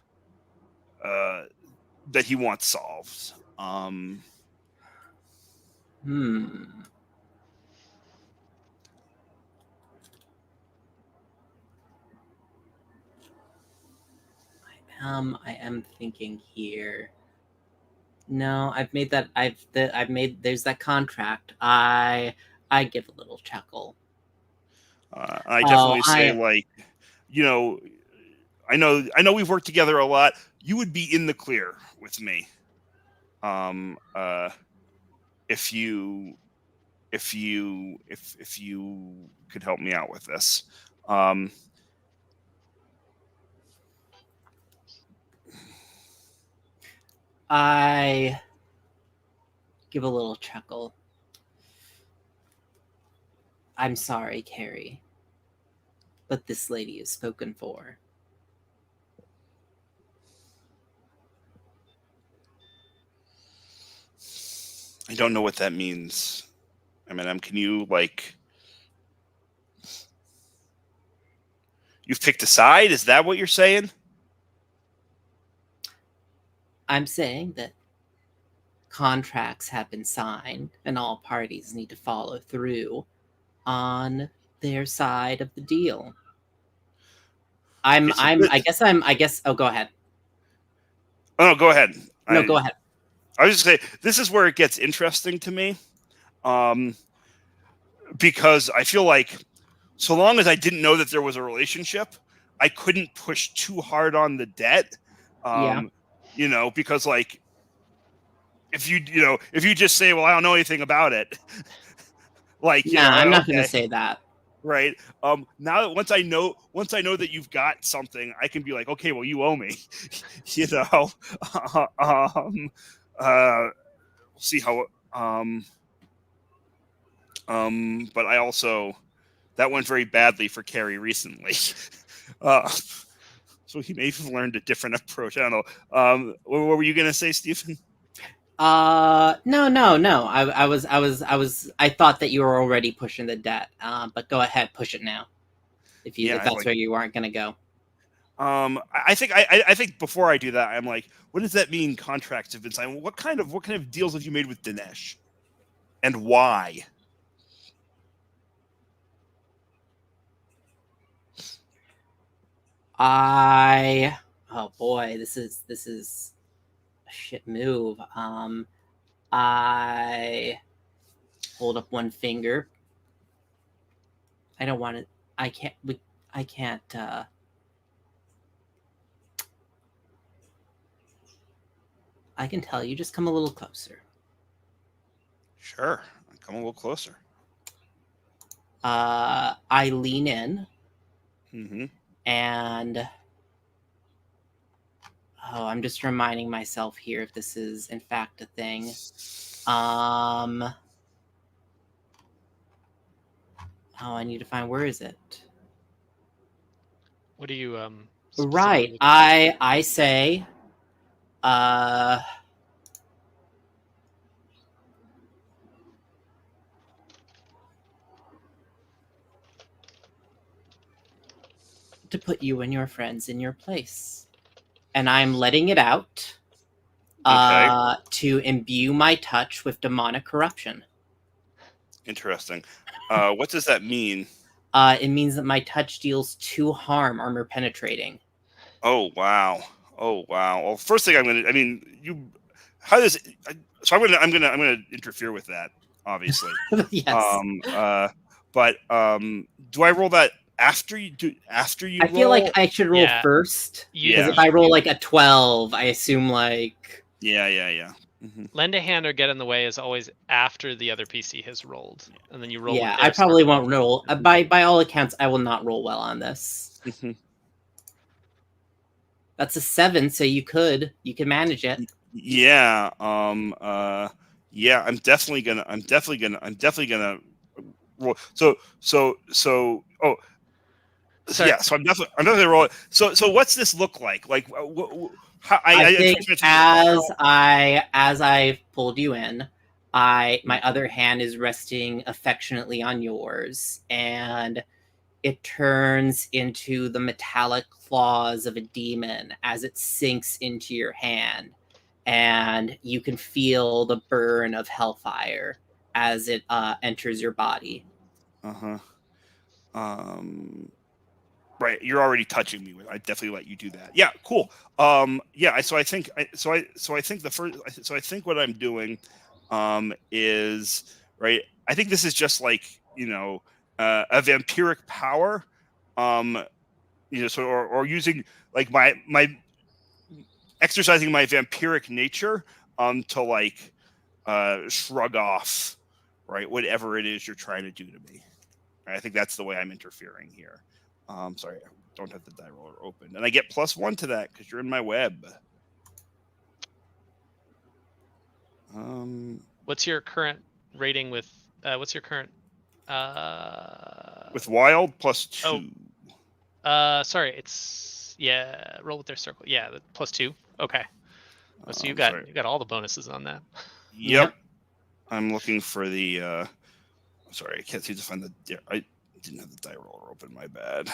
that he wants solved? I am thinking here. No, I've made that. There's that contract. I give a little chuckle. I definitely say, like, I know we've worked together a lot. You would be in the clear with me, if you could help me out with this. I give a little chuckle. I'm sorry, Carrie, but this lady is spoken for. I don't know what that means. Eminem, can you like? You've picked a side. Is that what you're saying? I'm saying that contracts have been signed and all parties need to follow through on their side of the deal. I guess oh, go ahead. Oh, no, go ahead. No, go ahead. I was just saying this is where it gets interesting to me. Because I feel like so long as I didn't know that there was a relationship, I couldn't push too hard on the debt. Yeah. You know, because like if you just say, well, I don't know anything about it, like I'm not okay, gonna say that. right. Now that once I know that you've got something, I can be like, okay, well, you owe me. You know. We'll see how but I also that went very badly for Carrie recently. So he may have learned a different approach. I don't know. What were you gonna say, Stephen? No. I thought that you were already pushing the debt. But go ahead, push it now. If that's where you aren't gonna go. I think before I do that, I'm like, what does that mean? Contracts have been signed. What kind of deals have you made with Dinesh, and why? Oh boy, this is a shit move. I hold up one finger. I don't want to. I can't. I can't. I can tell you. Just come a little closer. Sure, come a little closer. I lean in. Mm-hmm. And I'm just reminding myself here if this is in fact a thing. I need to find, where is it? What do you Right. I say to put you and your friends in your place. And I'm letting it out to imbue my touch with demonic corruption. Interesting. What does that mean? It means that my touch deals 2 harm armor penetrating. Oh wow. Well, first thing I'm gonna interfere with that, obviously. Yes. But do I roll that after you I feel like I should roll first, because if I roll like a 12, I assume like yeah. Mm-hmm. Lend a hand or get in the way is always after the other PC has rolled, and then you roll. Yeah, I probably won't roll. By all accounts, I will not roll well on this. Mm-hmm. That's a 7, so you can manage it. Yeah. Yeah. I'm definitely gonna roll. So. Oh. Sorry. Yeah. So I'm definitely rolling. So what's this look like? Like I think as I pulled you in, my other hand is resting affectionately on yours, and it turns into the metallic claws of a demon as it sinks into your hand, and you can feel the burn of hellfire as it enters your body. Right, you're already touching me. I definitely let you do that. Yeah, cool. Yeah. So I think what I'm doing, is right. I think this is just like a vampiric power, or using like my exercising my vampiric nature, to like shrug off, right, whatever it is you're trying to do to me. I think that's the way I'm interfering here. Sorry, I don't have the die roller open, and I get +1 to that because you're in my web. What's your current rating with? What's your current? With wild +2. Sorry, it's roll with their circle. Yeah, +2. Okay. So you got all the bonuses on that. Yep. I'm looking for the. Sorry, I can't seem to find the. I didn't have the die roller open. My bad.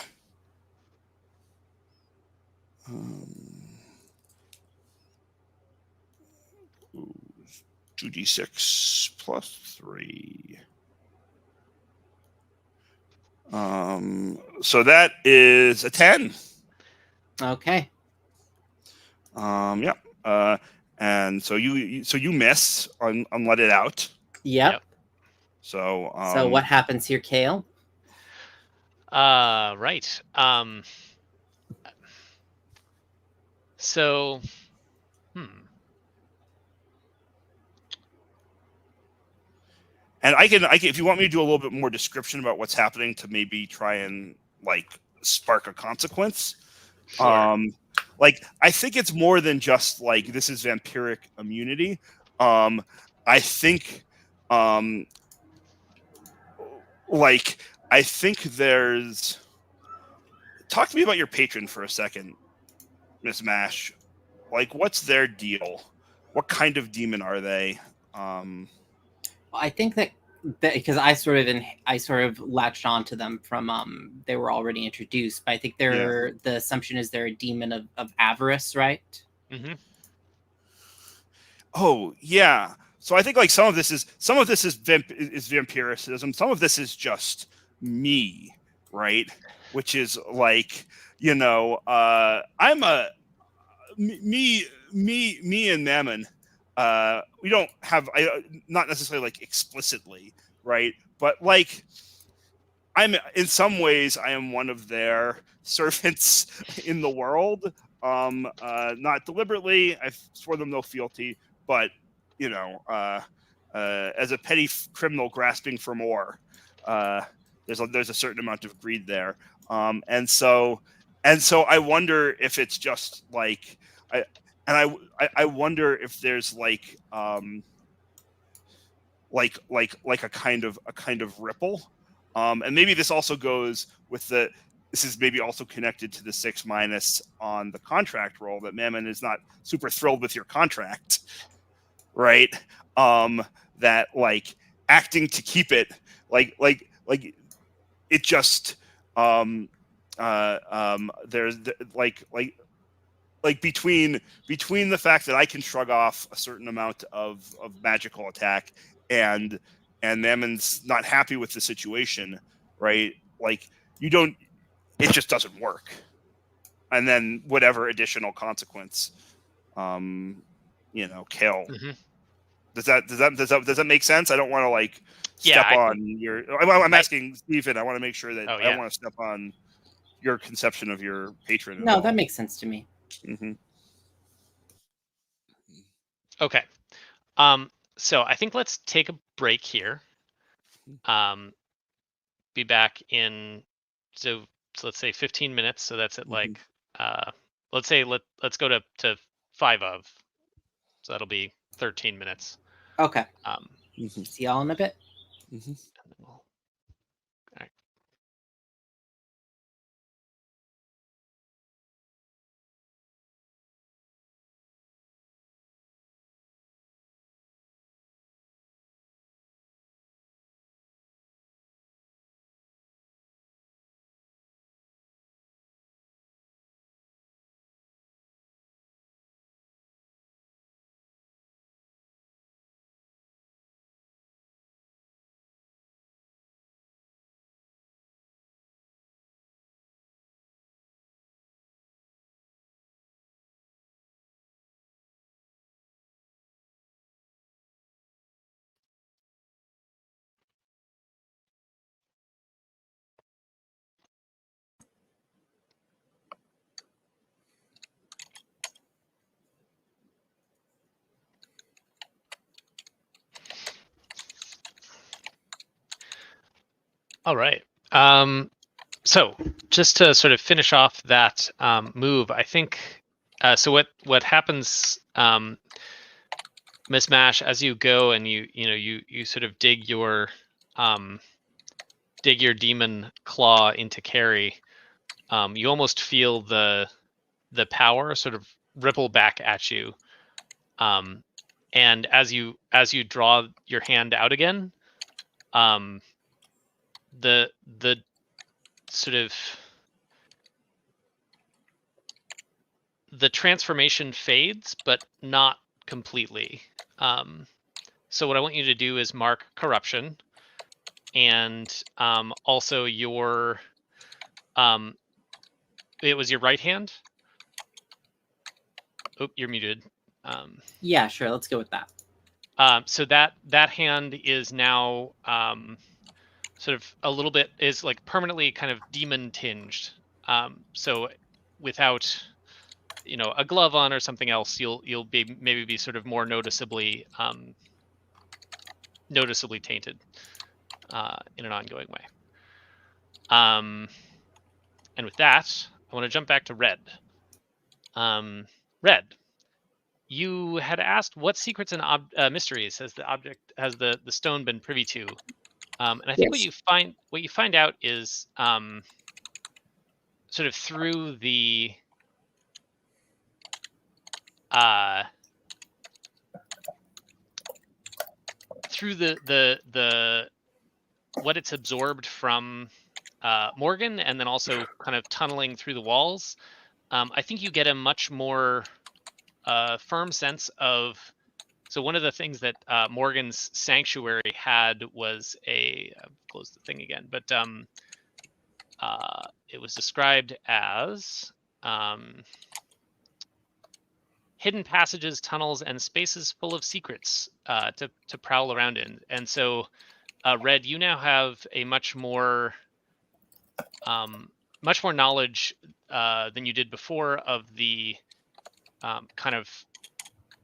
2d6 plus 3. So that is a 10. Okay. Yeah. And so you miss on let it out. Yep. Yep. So So what happens here, Kale? Right. So, And I can if you want me to do a little bit more description about what's happening to maybe try and like spark a consequence. Sure. Like I think it's more than just like this is vampiric immunity. I think like I think there's talk to me about your patron for a second, Miss Mash. Like what's their deal? What kind of demon are they? I think that because I sort of latched onto them from they were already introduced, but I think the assumption is they're a demon of avarice, right? Mm-hmm. Oh yeah. So I think like some of this is vampiricism. Some of this is just me, right? Which is like I'm a me and Mammon. We don't have not necessarily like explicitly, right? But like I'm in some ways I am one of their servants in the world. Not deliberately. I swore them no fealty, but as a petty criminal grasping for more, there's a certain amount of greed there, and so I wonder if it's just like I wonder if there's like a kind of ripple, and maybe this also goes with this is maybe also connected to the 6- on the contract roll that Mammon is not super thrilled with your contract, right? That like acting to keep it like it just there's like between the fact that I can shrug off a certain amount of magical attack and Mammon's not happy with the situation, right? Like it just doesn't work. And then whatever additional consequence, Kale. Mm-hmm. Does that make sense? I don't want to like step on your. I'm asking Stephen. I want to make sure that I don't want to step on your conception of your patron. No, that makes sense to me. Mm-hmm. Okay. So I think let's take a break here. Be back in so let's say 15 minutes. So that's at like let's say let's go to 5 of. So that'll be 13 minutes. Okay. See y'all in a bit. And then we'll, all right. All right. So just to sort of finish off that move, I think. So what happens, Miss Mash, as you go and you sort of dig your demon claw into Carrie, you almost feel the power sort of ripple back at you, And as you draw your hand out again, the sort of the transformation fades, but not completely. So what I want you to do is mark corruption, and also your it was your right hand. Oh, you're muted. Yeah, sure. Let's go with that. So that hand is now sort of a little bit is like permanently kind of demon tinged. So without a glove on or something else, you'll be maybe sort of more noticeably tainted in an ongoing way. And with that, I want to jump back to Red. Red, you had asked what secrets and mysteries has the stone been privy to, and I think Yes. what you find out is sort of through the what it's absorbed from Morgan, and then also kind of tunneling through the walls. I think you get a much more firm sense of. So one of the things that Morgan's sanctuary had was close the thing again, but it was described as hidden passages, tunnels, and spaces full of secrets to prowl around in. And so, Red, you now have a much more knowledge than you did before of the kind of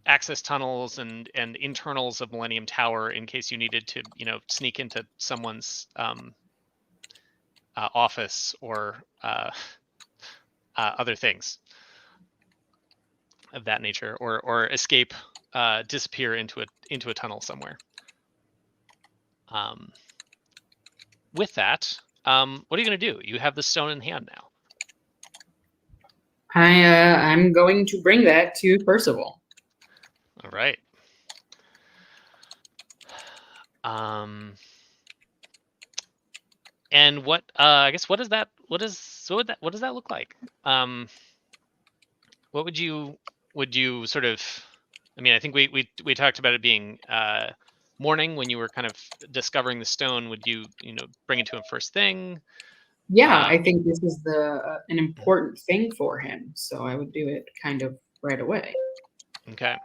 access tunnels and internals of Millennium Tower in case you needed to, sneak into someone's office or other things of that nature, or escape, disappear into a tunnel somewhere. With that, what are you going to do? You have the stone in hand now. I'm going to bring that to Percival. All right. And what I guess what does that look like? What would you sort of? I mean, I think we talked about it being morning when you were kind of discovering the stone. Would you bring it to him first thing? Yeah, I think this is an important thing for him, so I would do it kind of right away. Okay.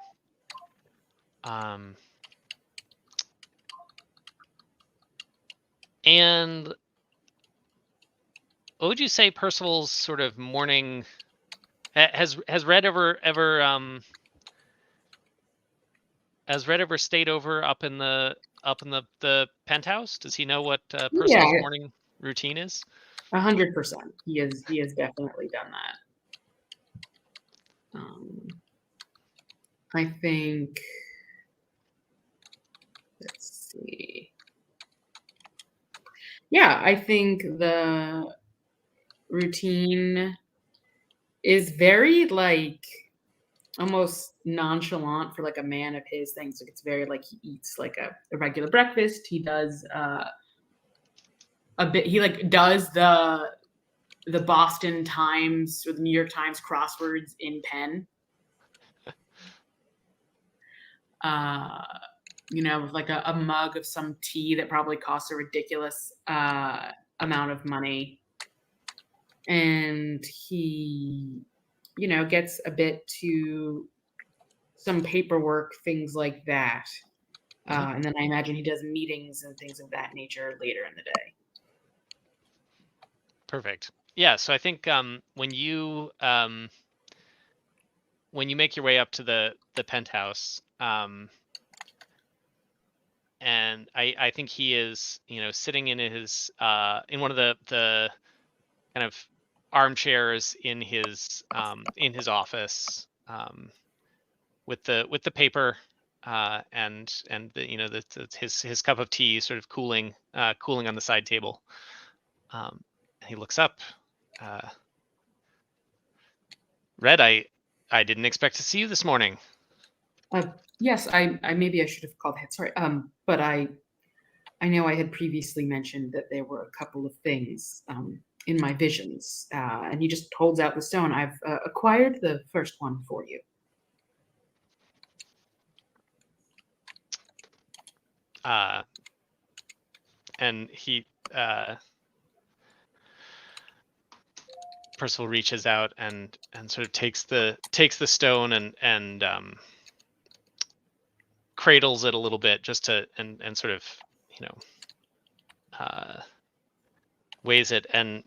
And what would you say Percival's sort of morning has Red ever has Red ever stayed over up in the penthouse? Does he know what Percival's morning routine is? 100%. He has definitely done that. I think, let's see. Yeah, I think the routine is very like almost nonchalant for like a man of his things. Like it's very like he eats like a regular breakfast. He does a bit. He like does the Boston Times or the New York Times crosswords in pen. With like a mug of some tea that probably costs a ridiculous amount of money. And he, gets a bit to some paperwork, things like that. And then I imagine he does meetings and things of that nature later in the day. Perfect. Yeah, so I think when you make your way up to the penthouse, and I think he is, sitting in his in one of the kind of armchairs in his office, with the paper and his cup of tea sort of cooling on the side table. He looks up. Red, I didn't expect to see you this morning. Yes, I maybe I should have called ahead. Sorry. But I know I had previously mentioned that there were a couple of things in my visions, and he just holds out the stone. I've acquired the first one for you. And he Percival reaches out and sort of takes the stone and cradles it a little bit just to and sort of, you know, weighs it and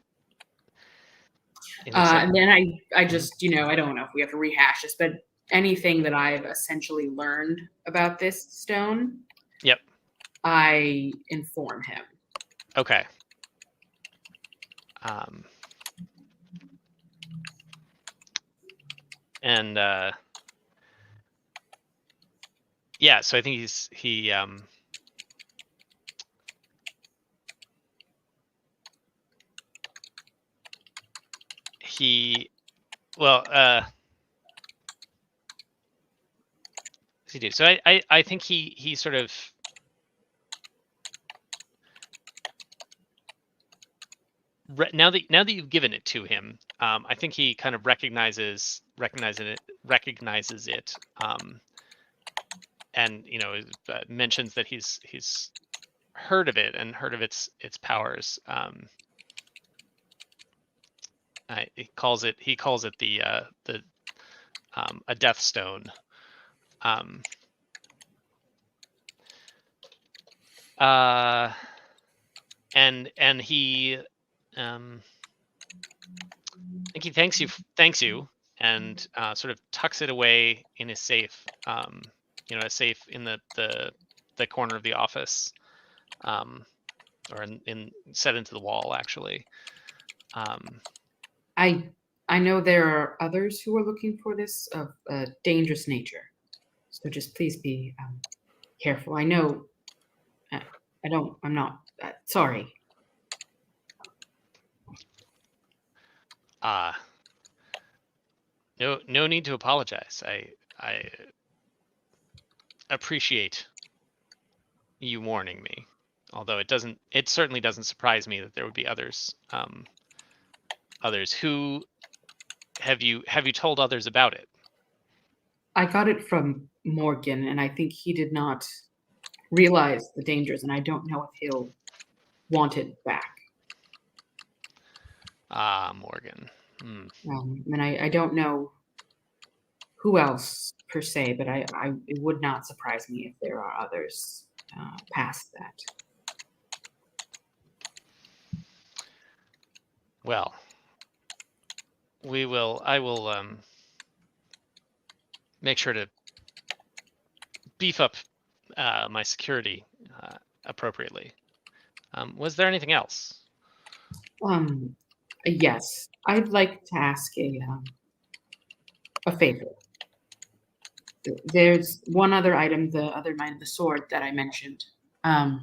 he looks at, And then I just, you know, I don't know if we have to rehash this, but anything that I've essentially learned about this stone, Yep. I inform him. Okay. And yeah, so I think he well what's he do? So I think he sort of now that you've given it to him, I think he kind of recognizes it, and you know, mentions that he's heard of it and heard of its powers. He calls it the a death stone. And he I think he thanks you and sort of tucks it away in his safe, you know, a safe in the corner of the office, or in set into the wall actually. I know there are others who are looking for this of a dangerous nature, so just please be careful. I know. I'm not. Sorry. No need to apologize. I appreciate you warning me, although it certainly doesn't surprise me that there would be others. Who have you told others about it? I got it from Morgan, and I think he did not realize the dangers, and I don't know if he'll want it back. Morgan. And I don't know who else per se, but it would not surprise me if there are others past that. Well, I will make sure to beef up my security appropriately. Was there anything else? Yes, I'd like to ask a favor. There's one other item, the other item, the sword that I mentioned. I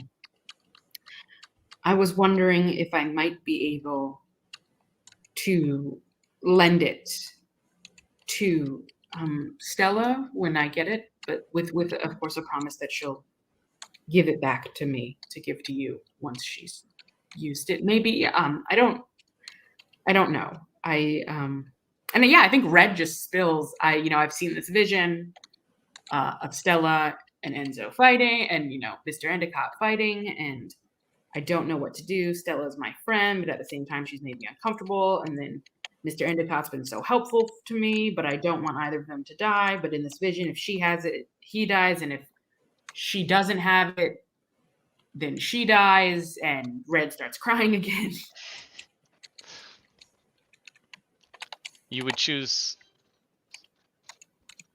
was wondering if I might be able to lend it to Stella when I get it, but with of course a promise that she'll give it back to me to give to you once she's used it. Maybe I don't know. And yeah, I think Red just spills. I've seen this vision of Stella and Enzo fighting, and Mr. Endicott fighting, and I don't know what to do. Stella's my friend, but at the same time, she's made me uncomfortable. And then Mr. Endicott's been so helpful to me, but I don't want either of them to die. But in this vision, if she has it, he dies, and if she doesn't have it, then she dies, and Red starts crying again. You would choose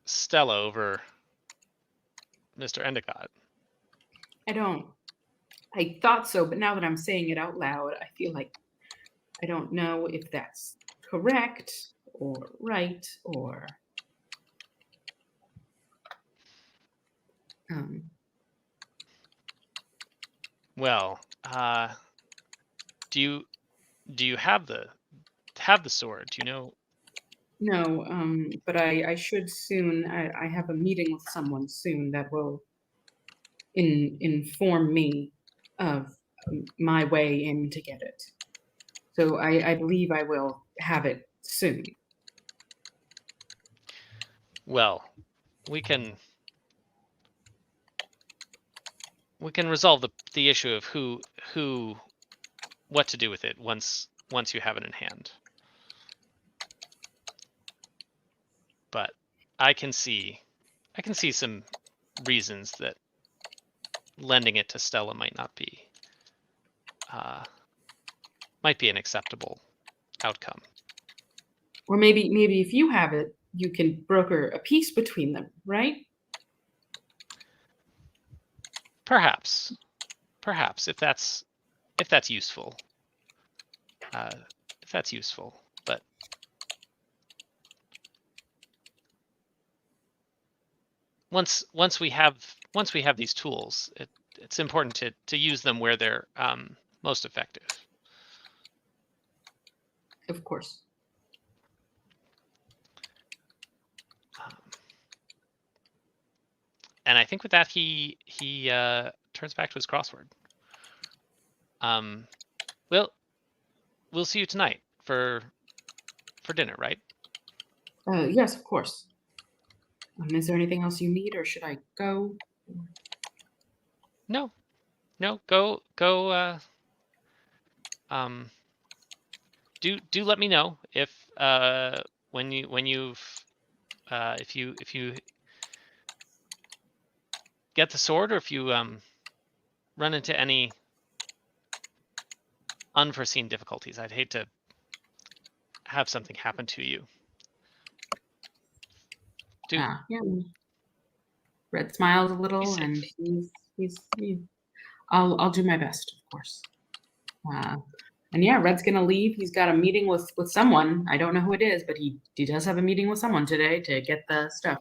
Stella over Mr. Endicott. I thought so, but now that I'm saying it out loud, I feel like I don't know if that's correct or right or Well, do you have the sword? Do you know No, but I should soon. I have a meeting with someone soon that will inform me of my way in to get it. So I believe I will have it soon. Well, we can resolve the issue of what to do with it once you have it in hand. But I can see some reasons that lending it to Stella might not be an acceptable outcome. Or maybe if you have it, you can broker a peace between them, right? Perhaps if that's useful. If that's useful, but once we have these tools, it's important to use them where they're most effective. Of course. And I think with that, he turns back to his crossword. We'll see you tonight for dinner, right? Yes, of course. Is there anything else you need, or should I go? No, go. Do let me know if if you get the sword, or if you run into any unforeseen difficulties. I'd hate to have something happen to you. Yeah. Red smiles a little, He's and safe. I'll do my best, of course. And yeah, Red's gonna leave. He's got a meeting with someone. I don't know who it is, but he does have a meeting with someone today to get the stuff.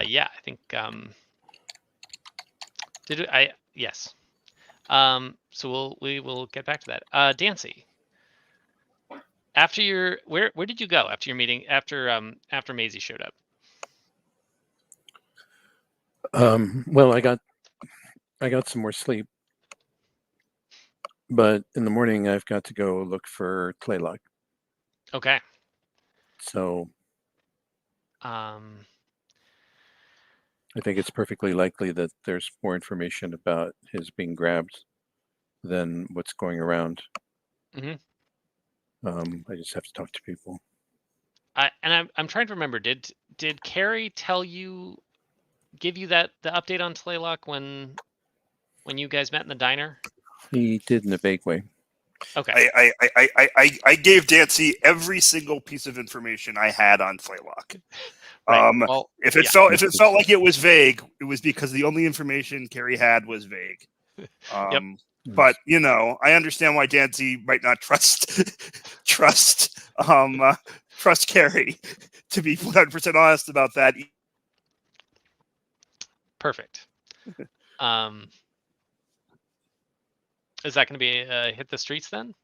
Yeah, I think yes. So we will get back to that. Dancy, after your where did you go after your meeting, after Maisie showed up? Well, I got some more sleep, but in the morning I've got to go look for Tlaylock. Okay. So I think it's perfectly likely that there's more information about his being grabbed than what's going around. Mm-hmm. I just have to talk to people. I'm trying to remember. Did Carrie give you the update on Tlaylock when you guys met in the diner? He did in a vague way. Okay. I gave Dancy every single piece of information I had on Tlaylock. Right. Well, if it felt like it was vague, it was because the only information Carrie had was vague. Yep. But I understand why Dancy might not trust Carrie, to be 100% honest about that. Perfect. Is that going to be hit the streets then?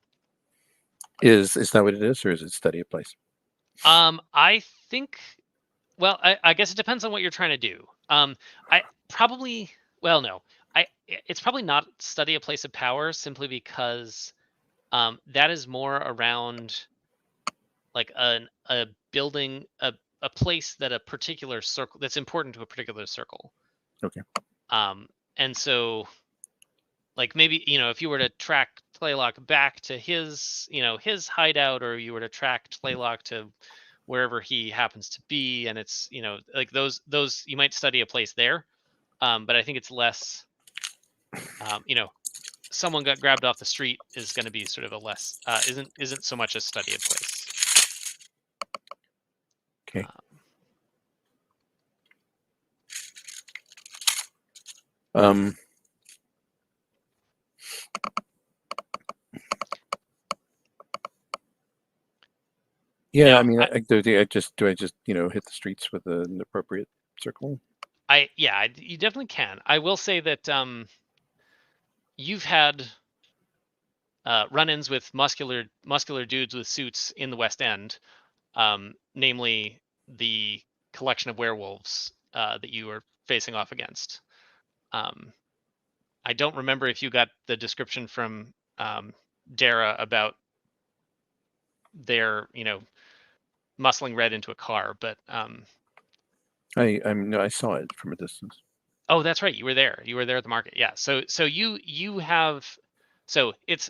Is that what it is, or is it study a place? I think. Well, I guess it depends on what you're trying to do. It's probably not study a place of power, simply because that is more around like a building, a place that a particular circle that's important to a particular circle. Okay. And so, like, maybe if you were to track Tlaylock back to his hideout, or you were to track Tlaylock to wherever he happens to be, and it's like those you might study a place there, but I think it's less someone got grabbed off the street is going to be sort of a less isn't so much a study of place. Okay. Yeah, now, I mean, do I just hit the streets with an appropriate circle? You definitely can. I will say that you've had run-ins with muscular dudes with suits in the West End. namely the collection of werewolves that you were facing off against. I don't remember if you got the description from Dara about their, muscling Red into a car, but I saw it from a distance. oh, that's right, you were there. You were there at the market. Yeah. So you have, so it's,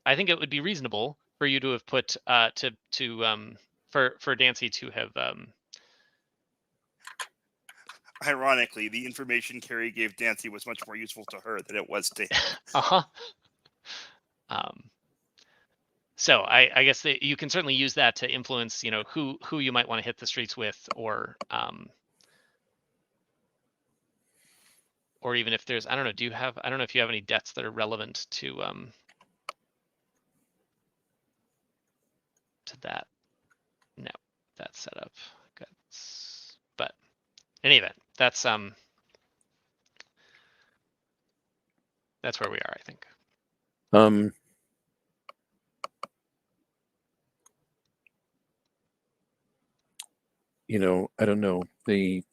I think it would be reasonable for you to have put for Dancy to have Ironically, the information Carrie gave Dancy was much more useful to her than it was to him. So I guess that you can certainly use that to influence, who you might want to hit the streets with, or even if there's, I don't know, I don't know if you have any debts that are relevant to that. No, that's set up. Good. But in any event, that's where we are, I think. I don't know. The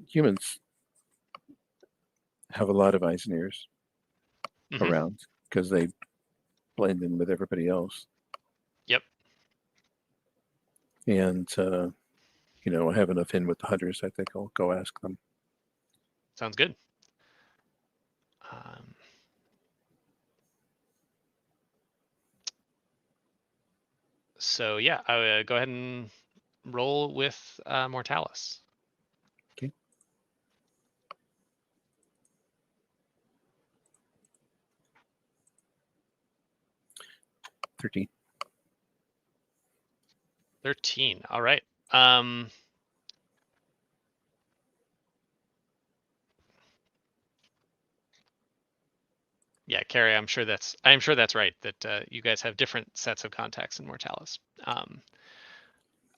humans have a lot of eyes and ears around because they blend in with everybody else. Yep. And I have enough in with the hunters. I think I'll go ask them. Sounds good. So yeah, I would go ahead and roll with Mortalis. Okay. 13. 13. All right. Yeah, Carrie, I'm sure that's right, that you guys have different sets of contacts in Mortalis.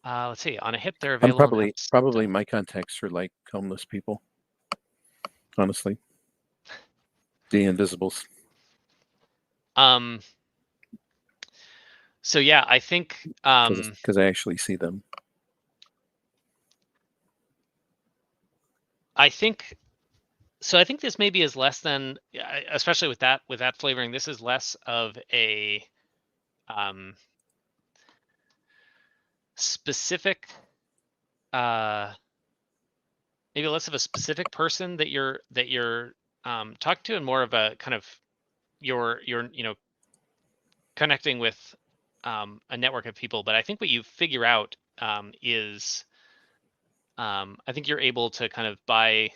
Let's see. On a hit, they're I'm available. probably my contacts are like homeless people. Honestly, the Invisibles. So yeah, I think because I actually see them. I think this maybe is less than, especially with that flavoring, this is less of a specific, maybe less of a specific person that you're talking to, and more of a kind of you're connecting with a network of people. But I think what you figure out is I think you're able to kind of, by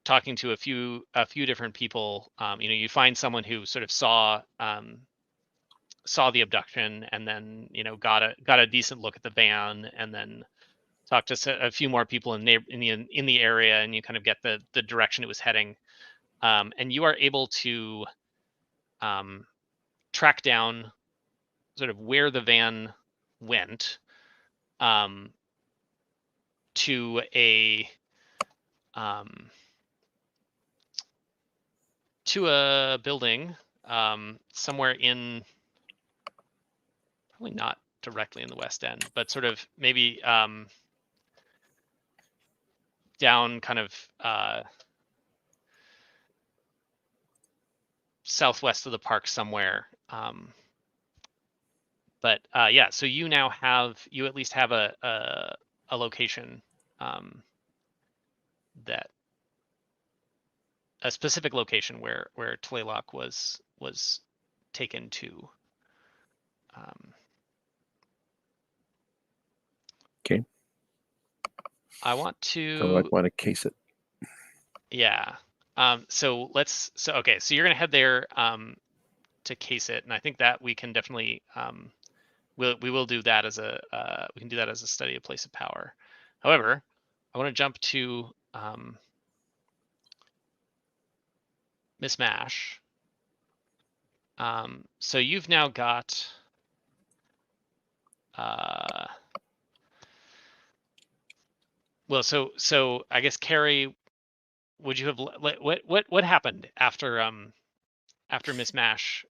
talking to a few different people, you find someone who sort of saw the abduction, and then got a decent look at the van, and then talked to a few more people in the area, and you kind of get the direction it was heading, and you are able to track down sort of where the van went to a building somewhere in, probably not directly in the West End, but sort of maybe down kind of southwest of the park somewhere. But yeah, so you now you at least have a location, that a specific location where Tlaylock was taken to. Okay. I want to. So I want to case it. Yeah. So okay. So you're gonna head there to case it, and I think that we can definitely we will do that as a we can do that as a study of place of power. However, I want to jump to Miss Mash. So you've now got well, so I guess, Carrie, would you have what happened after Miss Mash?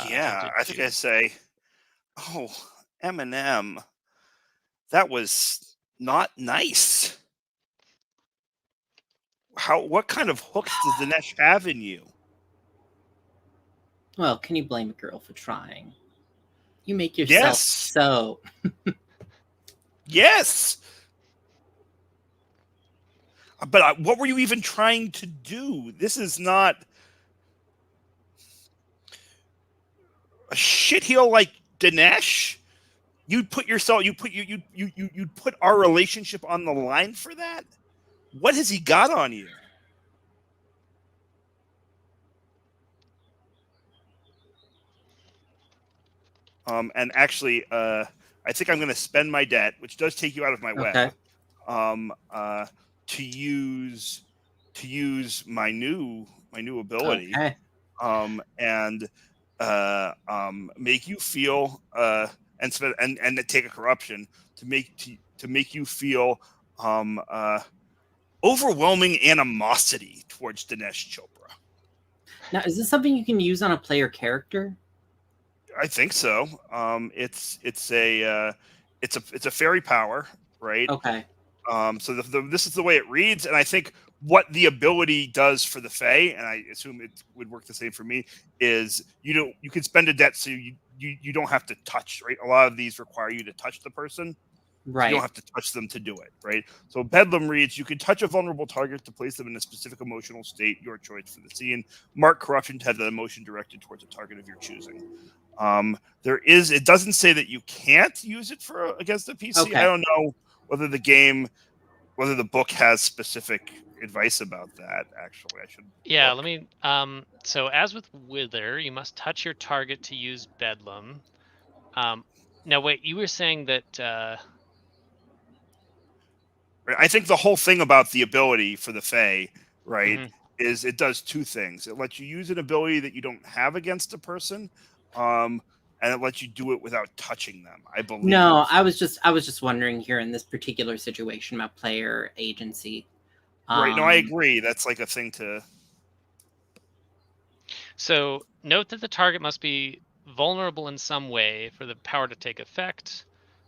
Yeah, I think I say, Oh, Eminem, that was not nice. What kind of hooks does Dinesh have in you? Well, can you blame a girl for trying? You make yourself Yes. so. Yes. But what were you even trying to do? This is not a shitheel like Dinesh. You'd put yourself, you'd put our relationship on the line for that. What has he got on you? And actually, I think I'm going to spend my debt, which does take you out of my Okay. web, to use my new ability, Okay. and make you feel and take a corruption to make you feel overwhelming animosity towards Dinesh Chopra. Now, is this something you can use on a player character? I think so. It's a fairy power, right? Okay. So this is the way it reads, and I think what the ability does for the Fae, and I assume it would work the same for me, is you can spend a debt so you don't have to touch, right? A lot of these require you to touch the person. Right. You don't have to touch them to do it, right? So Bedlam reads, you can touch a vulnerable target to place them in a specific emotional state, your choice for the scene. Mark corruption to have the emotion directed towards a target of your choosing. It doesn't say that you can't use it against a PC. Okay. I don't know whether the book has specific advice about that. Actually, I should. Yeah, look. let me. So as with Wither, you must touch your target to use Bedlam. Now wait, you were saying that. Right, I think the whole thing about the ability for the Fae, right, Mhm. is it does two things. It lets you use an ability that you don't have against a person, and it lets you do it without touching them, I believe. No, I was just wondering here in this particular situation about player agency. Right. No, I agree. That's like a thing to. So note that the target must be vulnerable in some way for the power to take effect.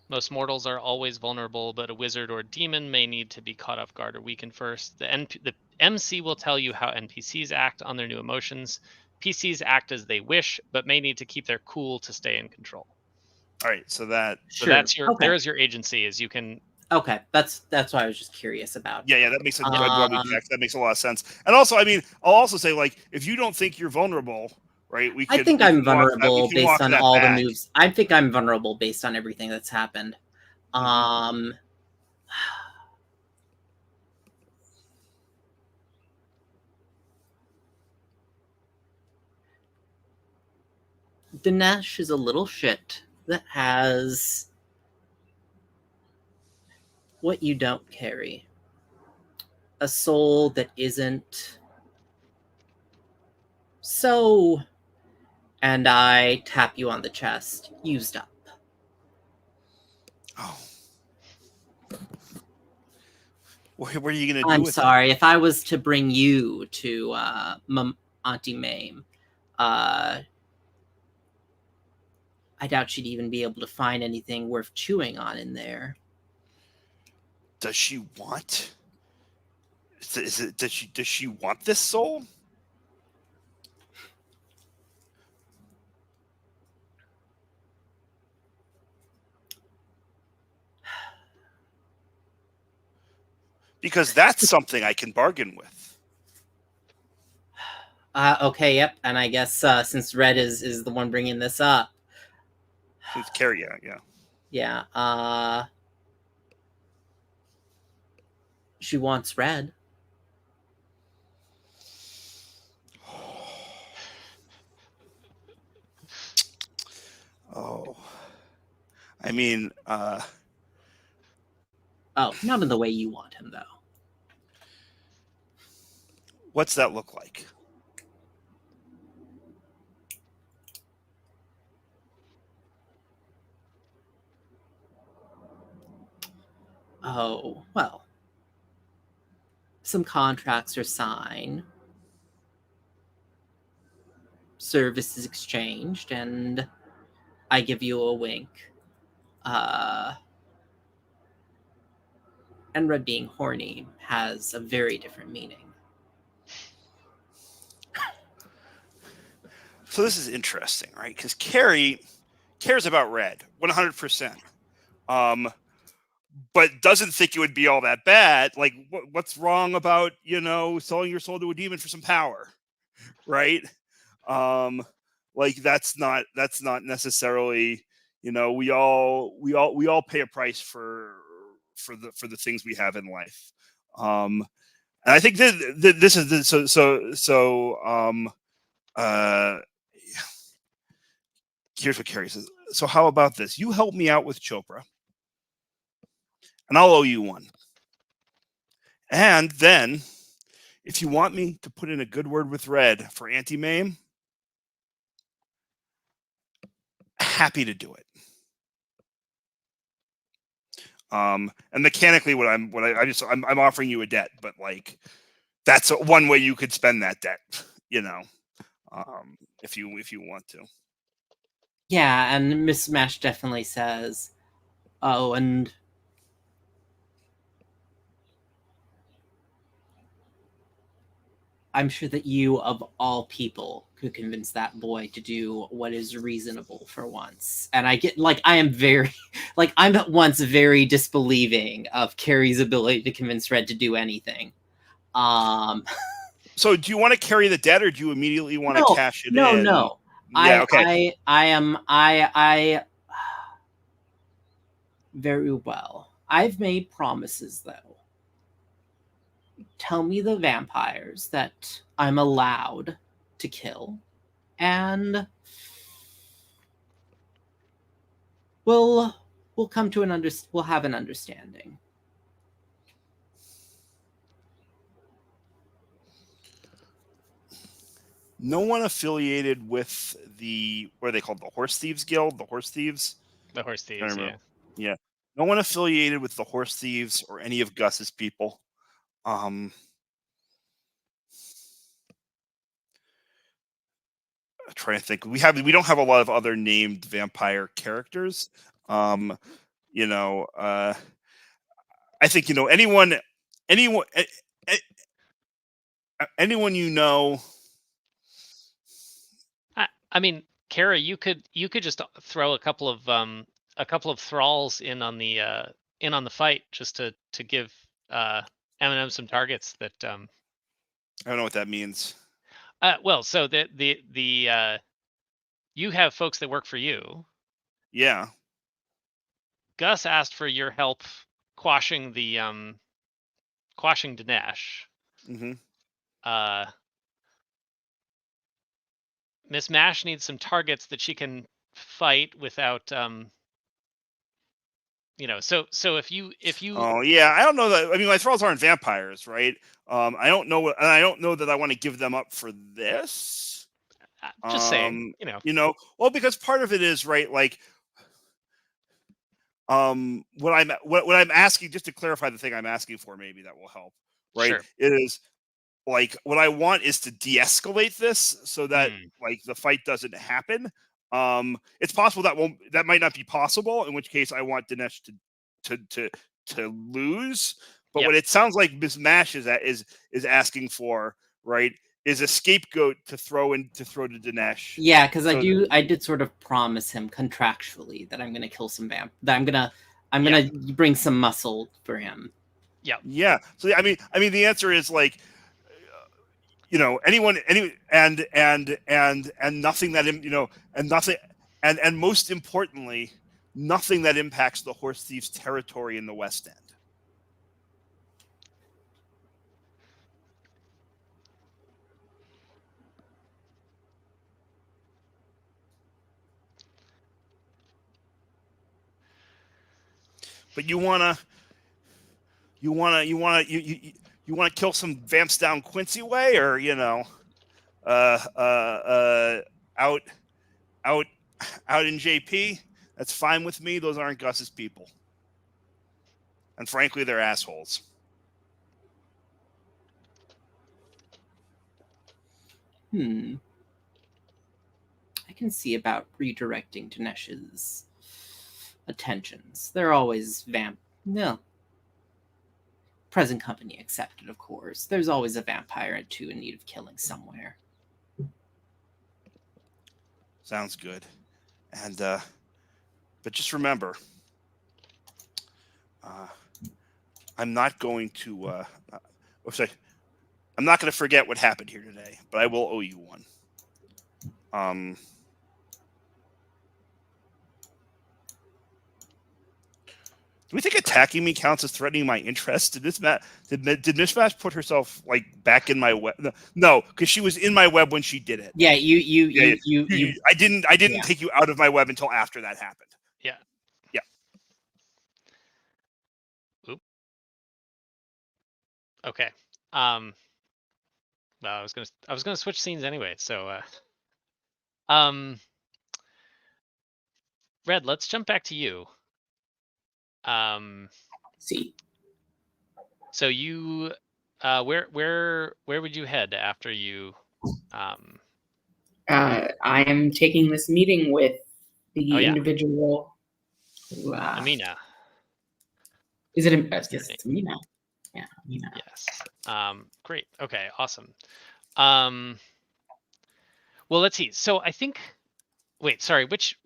Most mortals are always vulnerable, but a wizard or demon may need to be caught off guard or weakened first. The MC will tell you how NPCs act on their new emotions. PCs act as they wish, but may need to keep their cool to stay in control. All right, so So that's Okay. there is your agency. Is you can. Okay, that's why I was just curious about. Yeah, that makes that makes a lot of sense. And also, I mean, I'll also say, like, if you don't think you're vulnerable, right? I think I'm vulnerable based on all the moves. I think I'm vulnerable based on everything that's happened. Dinesh is a little shit that has what you don't carry. A soul that isn't so. And I tap you on the chest. Used up. Oh. What are you going to do I'm with sorry. If I was to bring you to Auntie Mame, I doubt she'd even be able to find anything worth chewing on in there. Does she want? Does she want this soul? Because that's something I can bargain with. Okay, yep. And I guess since Red is the one bringing this up. Since Carrie, yeah. Yeah, she wants Red. Oh. I mean, Oh, not in the way you want him, though. What's that look like? Oh, well. Some contracts are signed. Services exchanged, and I give you a wink. And Red being horny has a very different meaning. So this is interesting, right? Because Carrie cares about Red 100%, but doesn't think it would be all that bad. Like, what's wrong about selling your soul to a demon for some power, right? Like that's not necessarily, we all pay a price for the things we have in life. And I think this is here's what Carrie says. So how about this? You help me out with Chopra, and I'll owe you one. And then, if you want me to put in a good word with Red for Anti-Mame, happy to do it. And mechanically, I'm offering you a debt, but like that's one way you could spend that debt, if you want to. Yeah, and Miss Mash definitely says, "Oh, and I'm sure that you, of all people, could convince that boy to do what is reasonable for once." And I get, like, I am very, like, I'm at once very disbelieving of Carrie's ability to convince Red to do anything. So do you want to carry the debt, or do you immediately want to cash it in? No. Yeah, okay. I very well. I've made promises, though. Tell me the vampires that I'm allowed to kill, and we'll come to we'll have an understanding. No one affiliated with what are they called? The Horse Thieves Guild? The Horse Thieves? The Horse Thieves, yeah. Yeah. No one affiliated with the Horse Thieves or any of Gus's people. I'm trying to think. We don't have a lot of other named vampire characters. I think anyone I mean, Kara, you could just throw a couple of thralls in on the fight just to give Eminem some targets that I don't know what that means. well, so the you have folks that work for you. Yeah. Gus asked for your help quashing Dinesh. Mm-hmm. Miss Mash needs some targets that she can fight without so if you Oh yeah, I don't know that. I mean, my thralls aren't vampires, right? I don't know that I want to give them up for this. Just saying, well, because part of it is right, like what I'm asking, just to clarify the thing I'm asking for, maybe that will help, right? Sure. Is like what I want is to de-escalate this so that like the fight doesn't happen. It's possible that might not be possible, in which case I want Dinesh to lose. But what it sounds like Miss Mash is asking for, right, is a scapegoat to throw to Dinesh. Yeah, because I did sort of promise him contractually that I'm gonna kill some that I'm gonna bring some muscle for him. Yeah. Yeah. So I mean the answer is like anyone and nothing that and nothing and most importantly, nothing that impacts the Horse Thieves territory in the West End. But you wanna kill some vamps down Quincy way, or out in JP? That's fine with me. Those aren't Gus's people, and frankly, they're assholes. I can see about redirecting Dinesh's attentions. They're always present company accepted, of course. There's always a vampire or two in need of killing somewhere. Sounds good. And but just remember, I'm not going to I'm not going to forget what happened here today, but I will owe you one. Do we think attacking me counts as threatening my interest? Did Mishmash put herself like back in my web? No, because she was in my web when she did it. Yeah, you. I didn't take you out of my web until after that happened. Yeah. Yeah. Oop. Okay. Well, I was gonna switch scenes anyway. So, Red, let's jump back to you. See. So you, where would you head after you? I am taking this meeting with the individual. Who, Amina. Is it? Yes, it's Amina. Yeah, Amina. Yes. Great. Okay. Awesome. Well, let's see. So I think. Wait. Sorry. Which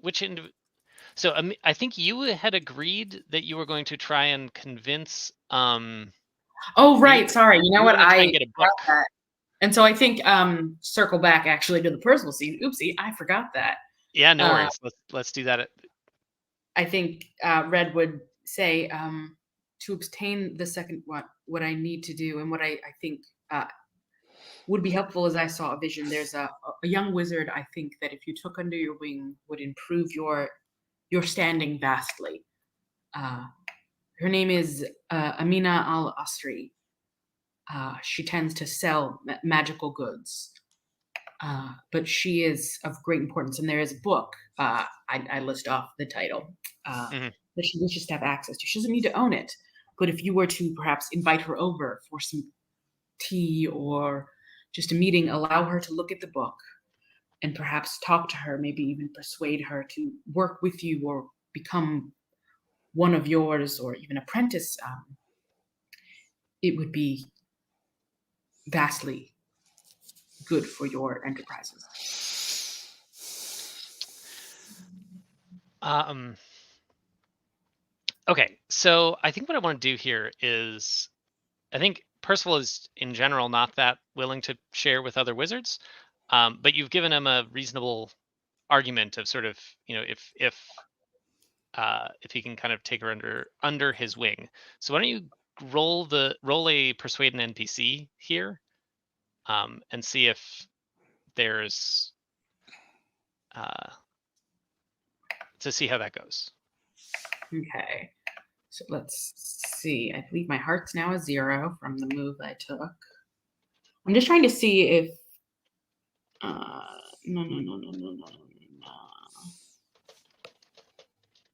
So I think you had agreed that you were going to try and convince. Oh right, sorry. You know what? I get a book. That. And so I think circle back actually to the personal scene. Oopsie, I forgot that. Yeah, no worries. Let's do that. I think Red would say to obtain the second what I need to do and what I think would be helpful is I saw a vision. There's a young wizard I think that if you took under your wing would improve your standing vastly. Her name is Amina Al-Asri. She tends to sell magical goods, but she is of great importance. And there is a book, I list off the title, that she wishes to have access to. She doesn't need to own it, but if you were to perhaps invite her over for some tea or just a meeting, allow her to look at the book and perhaps talk to her, maybe even persuade her to work with you or become one of yours or even apprentice, it would be vastly good for your enterprises. Okay, so I think what I want to do here is, I think Percival is in general not that willing to share with other wizards, but you've given him a reasonable argument of sort of, if he can kind of take her under his wing. So why don't you roll a persuade an NPC here, and see if there's to see how that goes. Okay, so let's see. I believe my heart's now a 0 from the move I took. I'm just trying to see if no.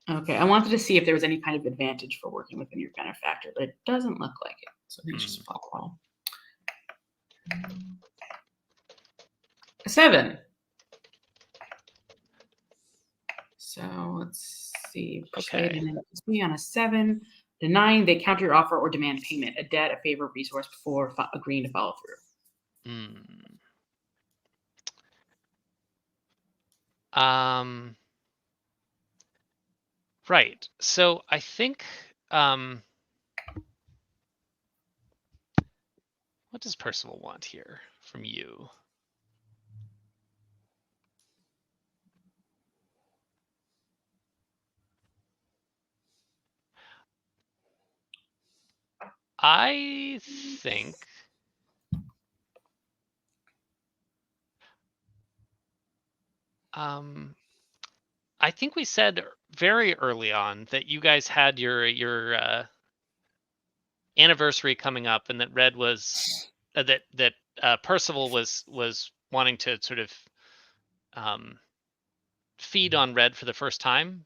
Okay, I wanted to see if there was any kind of advantage for working within your benefactor, but it doesn't look like it. So let's just follow. 7. So let's see. Okay. Me on a 7. Denying they counter your offer or demand payment, a debt, a favor, resource before agreeing to follow through. Right. So I think what does Percival want here from you? I think we said very early on that you guys had your anniversary coming up, and that Red was that Percival was wanting to sort of feed on Red for the first time.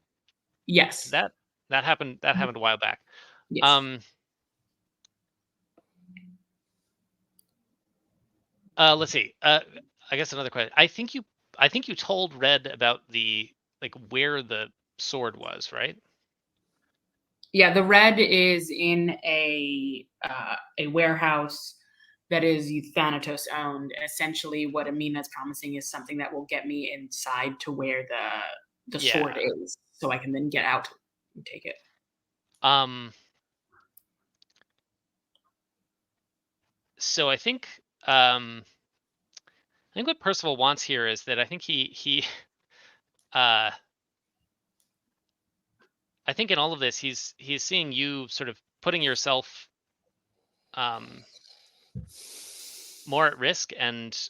Yes. That happened a while back. Yes. Let's see. I guess another question. I think you I think you told Red about where the sword was, right? Yeah, the red is in a warehouse that is Euthanatos owned. And essentially, what Amina's promising is something that will get me inside to where the sword Yeah. is, so I can then get out and take it. So I think what Percival wants here is that I think he I think in all of this he's seeing you sort of putting yourself more at risk, and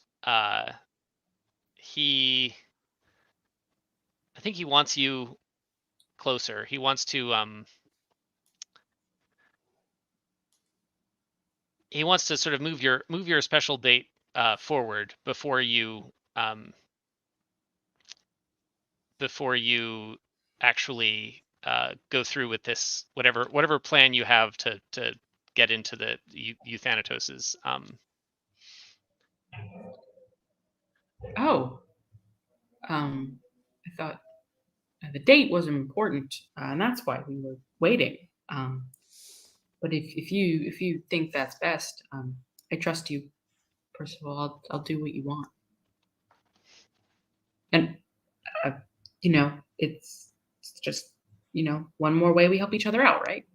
he I think he wants you closer. He wants to sort of move your special date forward before you actually go through with this whatever plan you have to get into the Euthanatos's. Oh, I thought the date was important, and that's why we were waiting. But if you think that's best, I trust you. First of all, I'll do what you want, and it's just one more way we help each other out, right?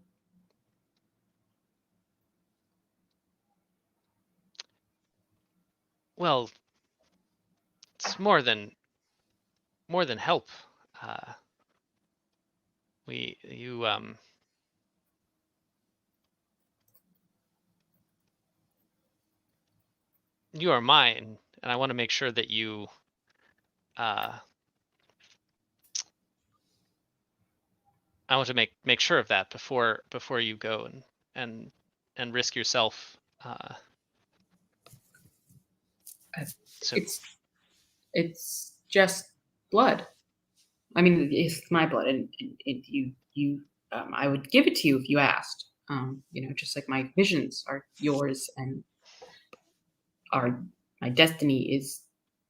Well, it's more than help. You are mine, and I want to make sure that you I want to make sure of that before you go and risk yourself. So It's just blood. I mean, it's my blood, and you I would give it to you if you asked. Just like my visions are yours, and my destiny is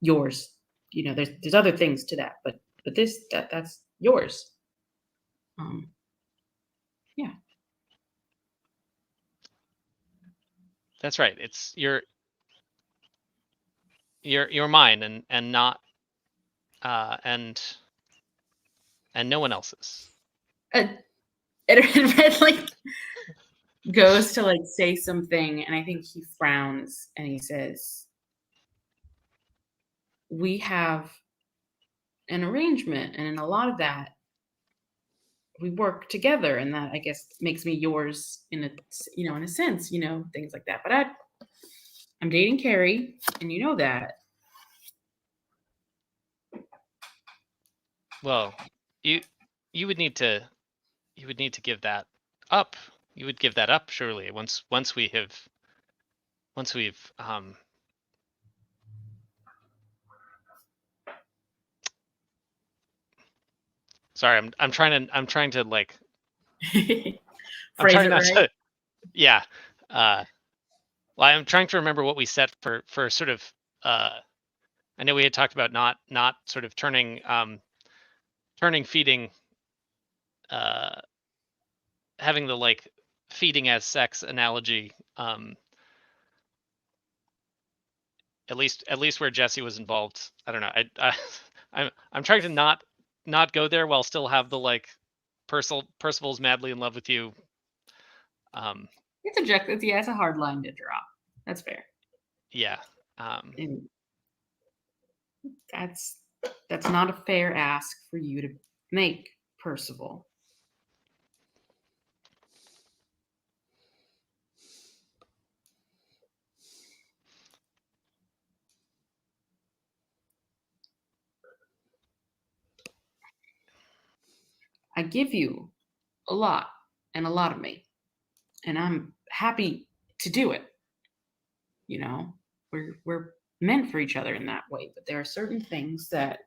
yours. There's other things to that, but that's yours. Yeah. that's right. It's you're mine, and not and no one else's. And Red like goes to like say something, and I think he frowns and he says, "We have an arrangement, and in a lot of that, we work together, and that I guess makes me yours in a sense, things like that. But I'm dating Carrie, and you know that." Well, you would need to give that up. You would give that up, surely, once we've sorry, I'm trying to like Phrase I'm trying it not right. to yeah. Well, I'm trying to remember what we set for sort of I know we had talked about not sort of turning feeding having the like feeding as sex analogy, at least where Jesse was involved. I don't know. I'm trying to not go there while still have the like Percival's madly in love with you. It's a hard line to draw. That's fair. Yeah. And that's not a fair ask for you to make, Percival. I give you a lot and a lot of me, and I'm happy to do it. We're meant for each other in that way, but there are certain things that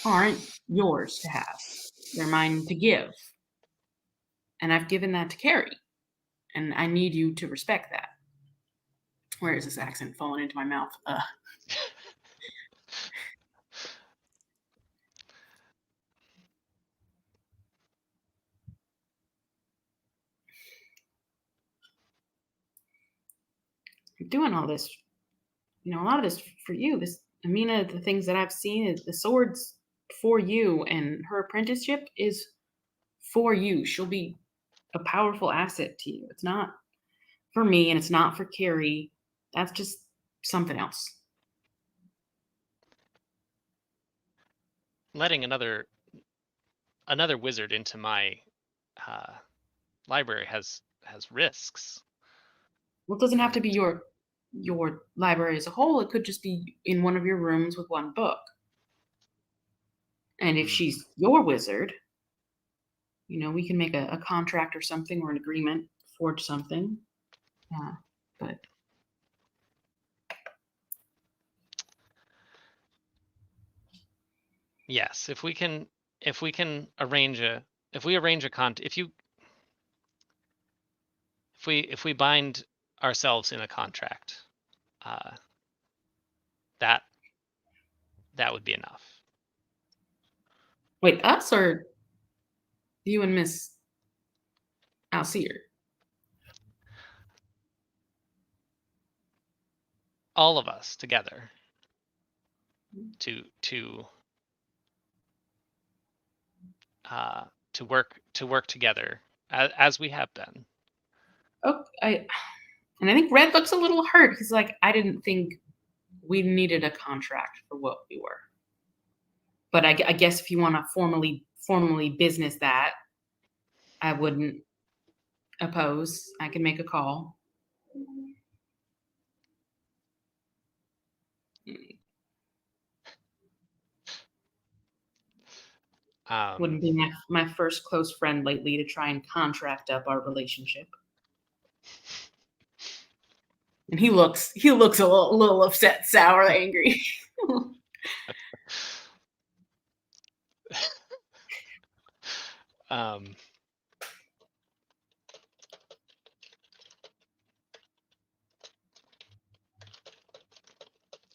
aren't yours to have. They're mine to give. And I've given that to Carrie. And I need you to respect that. Where is this accent falling into my mouth? doing all this, a lot of this for you. This Amina, the things that I've seen, the sword's for you, and her apprenticeship is for you. She'll be a powerful asset to you. It's not for me, and it's not for Carrie. That's just something else. Letting another wizard into my library has risks. Well, it doesn't have to be your library as a whole. It could just be in one of your rooms with one book. And if she's your wizard, we can make a contract or something, or an agreement, forge something. But yes, if we arrange a if we bind ourselves in a contract, that would be enough. wait, us or you and Miss Alseer? All of us together to work together as we have been. Oh, I think Red looks a little hurt. He's like, I didn't think we needed a contract for what we were. But I guess if you want to formally business that, I wouldn't oppose. I can make a call. Wouldn't be my first close friend lately to try and contract up our relationship. And he looks a little upset, sour, angry.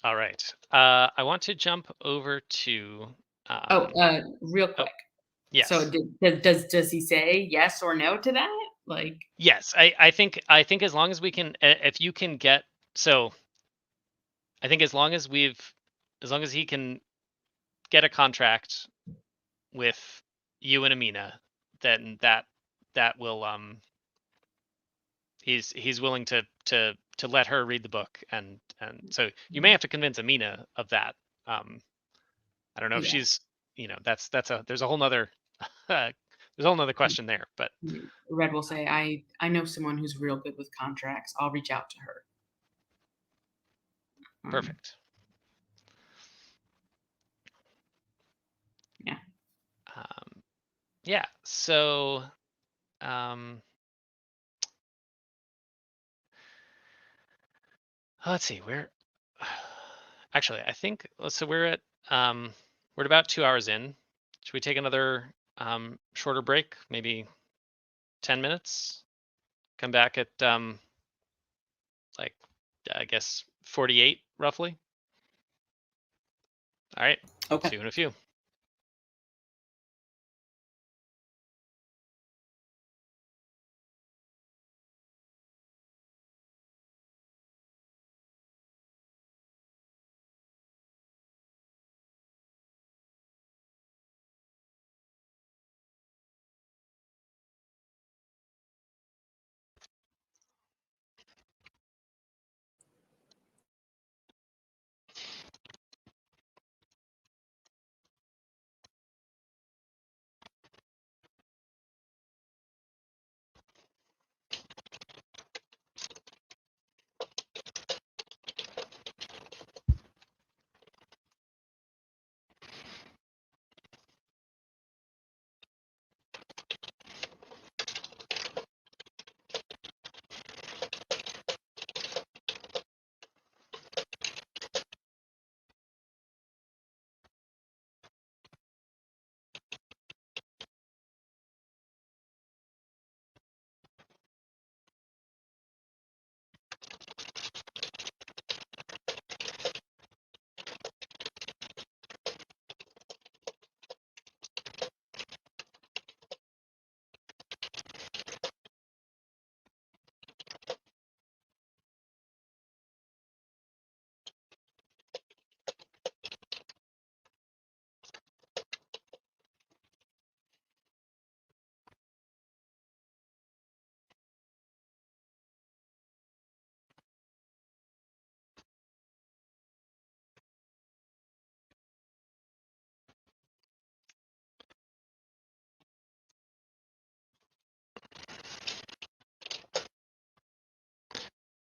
All right. I want to jump over to. Real quick. Yes. So does he say yes or no to that? Like, yes, I think as long as we can, if you can get, so I think as long as he can get a contract with you and Amina, then that will he's willing to let her read the book, and so you may have to convince Amina of that. I don't know if she's, there's a whole nother question there, but Red will say, I know someone who's real good with contracts. I'll reach out to her. Perfect. Yeah. Yeah. So, let's see. Actually, I think so. We're at about 2 hours in. Should we take another shorter break? Maybe 10 minutes. Come back at like, I guess 48 roughly. All right. Okay. See you in a few.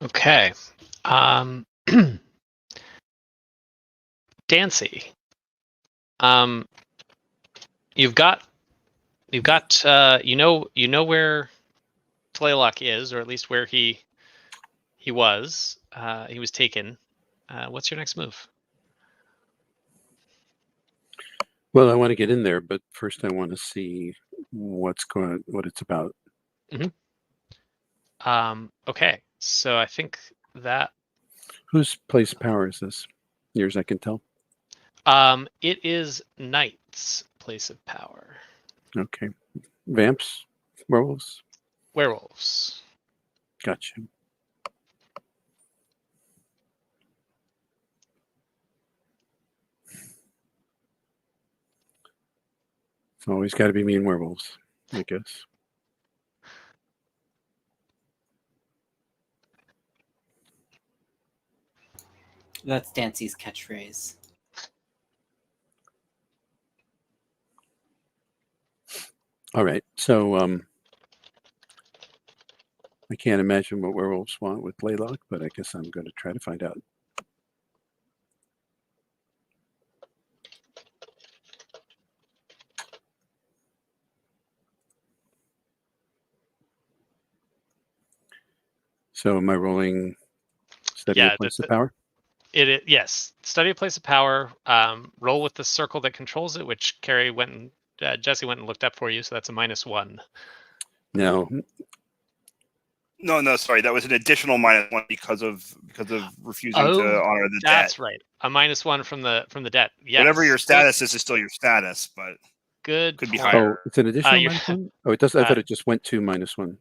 Okay. Dancy. You've got you know where Tlaloc is, or at least where he was. He was taken. What's your next move? Well, I want to get in there, but first I want to see what it's about. Okay, so I think that Whose place of power is this? Yours, I can tell. it is Knight's place of power. Okay. Vamps? Werewolves? Werewolves. Gotcha. It's always got to be me and werewolves, I guess. That's Dancy's catchphrase. All right. So I can't imagine what werewolves want with Tlaloc, but I guess I'm going to try to find out. So am I rolling study Yeah, of place of power? Yes. Study a place of power. Roll with the circle that controls it, which Jesse went and looked up for you. So that's a -1. No. No, sorry, that was an additional -1 because of refusing to honor the debt. That's right. A -1 from the debt. Yes. Whatever your status is still your status, but good. could be point. higher. Oh, it's an additional you're- -1? Oh, it does. I thought it just went to -1.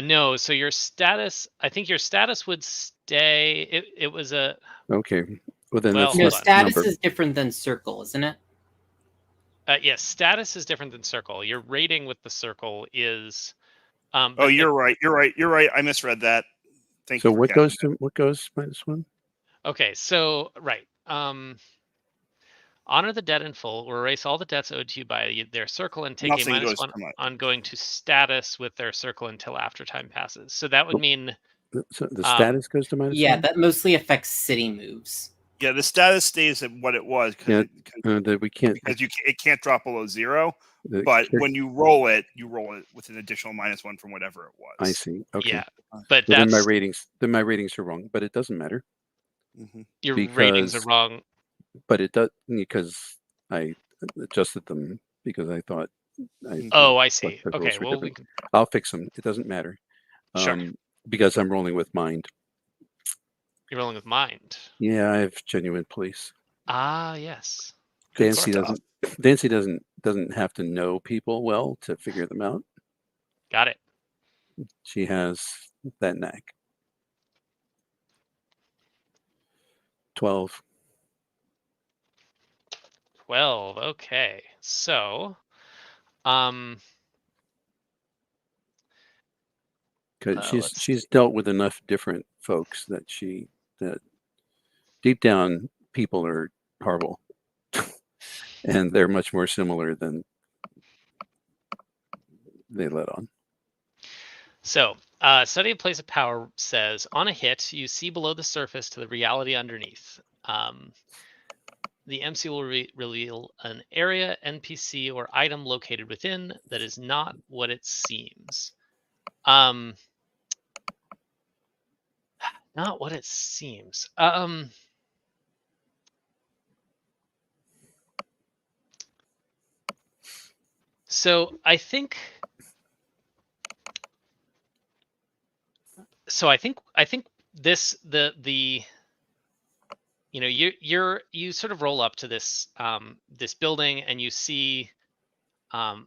No. So your status, I think your status would stay. It was a. Okay. Well, then Well, that's No, hold not on. status number. is different than circle, isn't it? Yes, status is different than circle. Your rating with the circle is. Oh, you're right. I misread that. Thank So you. what goes -1? Okay, so right. Honor the debt in full, or erase all the debts owed to you by their circle, and take Nothing a goes -1 to my- on going to status with their circle until after time passes. So that would mean So the status goes to -1? Yeah, that mostly affects city moves. Yeah, the status stays at what it was Yeah, because that we can't. it can't drop below 0. The But char- when you roll it with an additional -1 from whatever it was. I see. Okay. yeah, but Well, that's then my ratings are wrong, but it doesn't matter. Mhm. your ratings are because- wrong. But it does, because I adjusted them because I thought Oh, I see. the rules Okay, were well we different. can. I'll fix them. It doesn't matter. Sure. Because I'm rolling with mind. You're rolling with mind. Yeah, I have genuine police. Ah, yes. Good Dancy stuff. doesn't have to know people well to figure them out. Got it. She has that knack. 12. 12. Okay. So, Because let's she's dealt with enough different folks that deep down people are horrible, and they're much more similar than they let on. So, study of place of power says, on a hit, you see below the surface to the reality underneath. The MC will reveal an area, NPC, or item located within that is not what it seems. Not what it seems. So I think. So I think this the you know you sort of roll up to this this building, and you see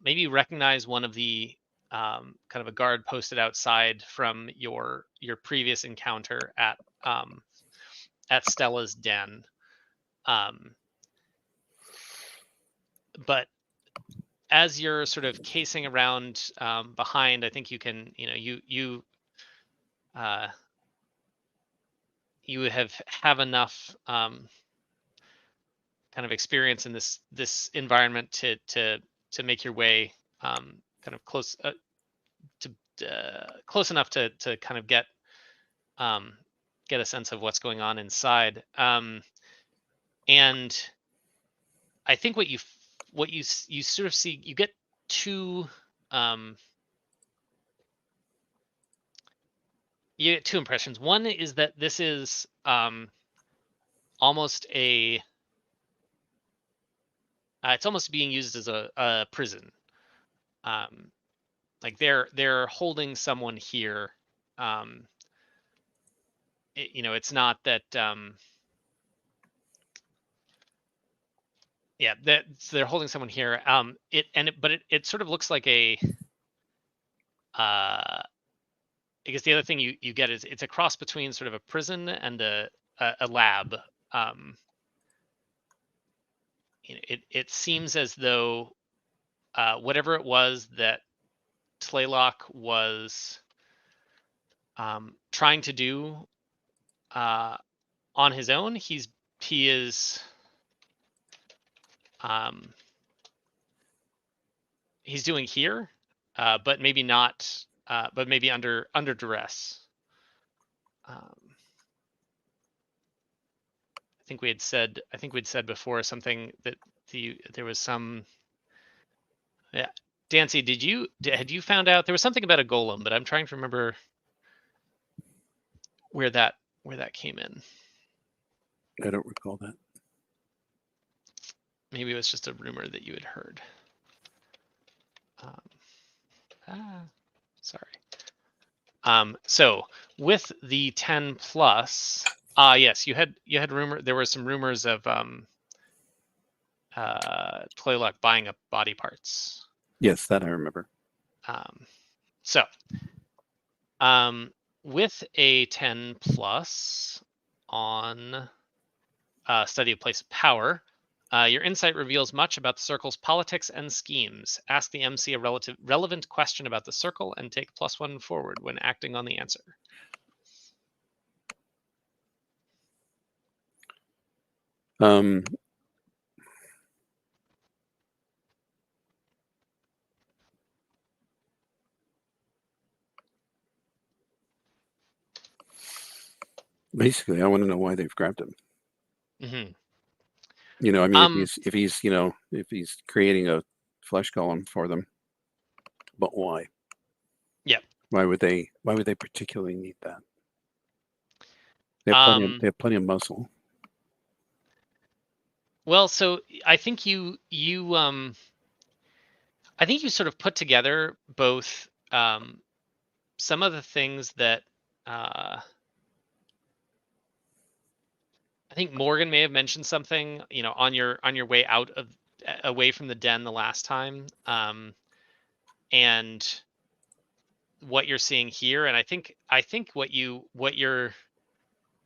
maybe you recognize one of the kind of a guard posted outside from your previous encounter at Stella's den. But as you're sort of casing around behind, I think you can, you have enough kind of experience in this environment to make your way kind of close enough to kind of get get a sense of what's going on inside. And I think what you sort of see, you get two you get two impressions. One is that this is almost a it's almost being used as a prison. Like they're holding someone here. It's not that yeah, that they're holding someone here. But it sort of looks like a I guess the other thing you get is it's a cross between sort of a prison and a lab. It seems as though whatever it was that Tlaylock was trying to do on his own, he is he's doing here, but maybe not, but maybe under duress. I think we'd said before something that there was some. Yeah, Dancy, had you found out there was something about a golem, but I'm trying to remember where that came in. I don't recall that. Maybe it was just a rumor that you had heard. Sorry. So with the 10 plus, yes, you had rumor. There were some rumors of Tlaylock buying up body parts. Yes, that I remember. So with a 10 plus on study of place of power, your insight reveals much about the circle's politics and schemes. Ask the MC a relevant question about the circle and take +1 forward when acting on the answer. Basically, I want to know why they've grabbed him. Mm-hmm. I mean, if he's creating a flesh golem for them, but why? Yeah. Why would they particularly need that? They have plenty of muscle. Well, so I think you sort of put together both some of the things that I think Morgan may have mentioned something, on your way away from the den the last time, and what you're seeing here. And I think what you're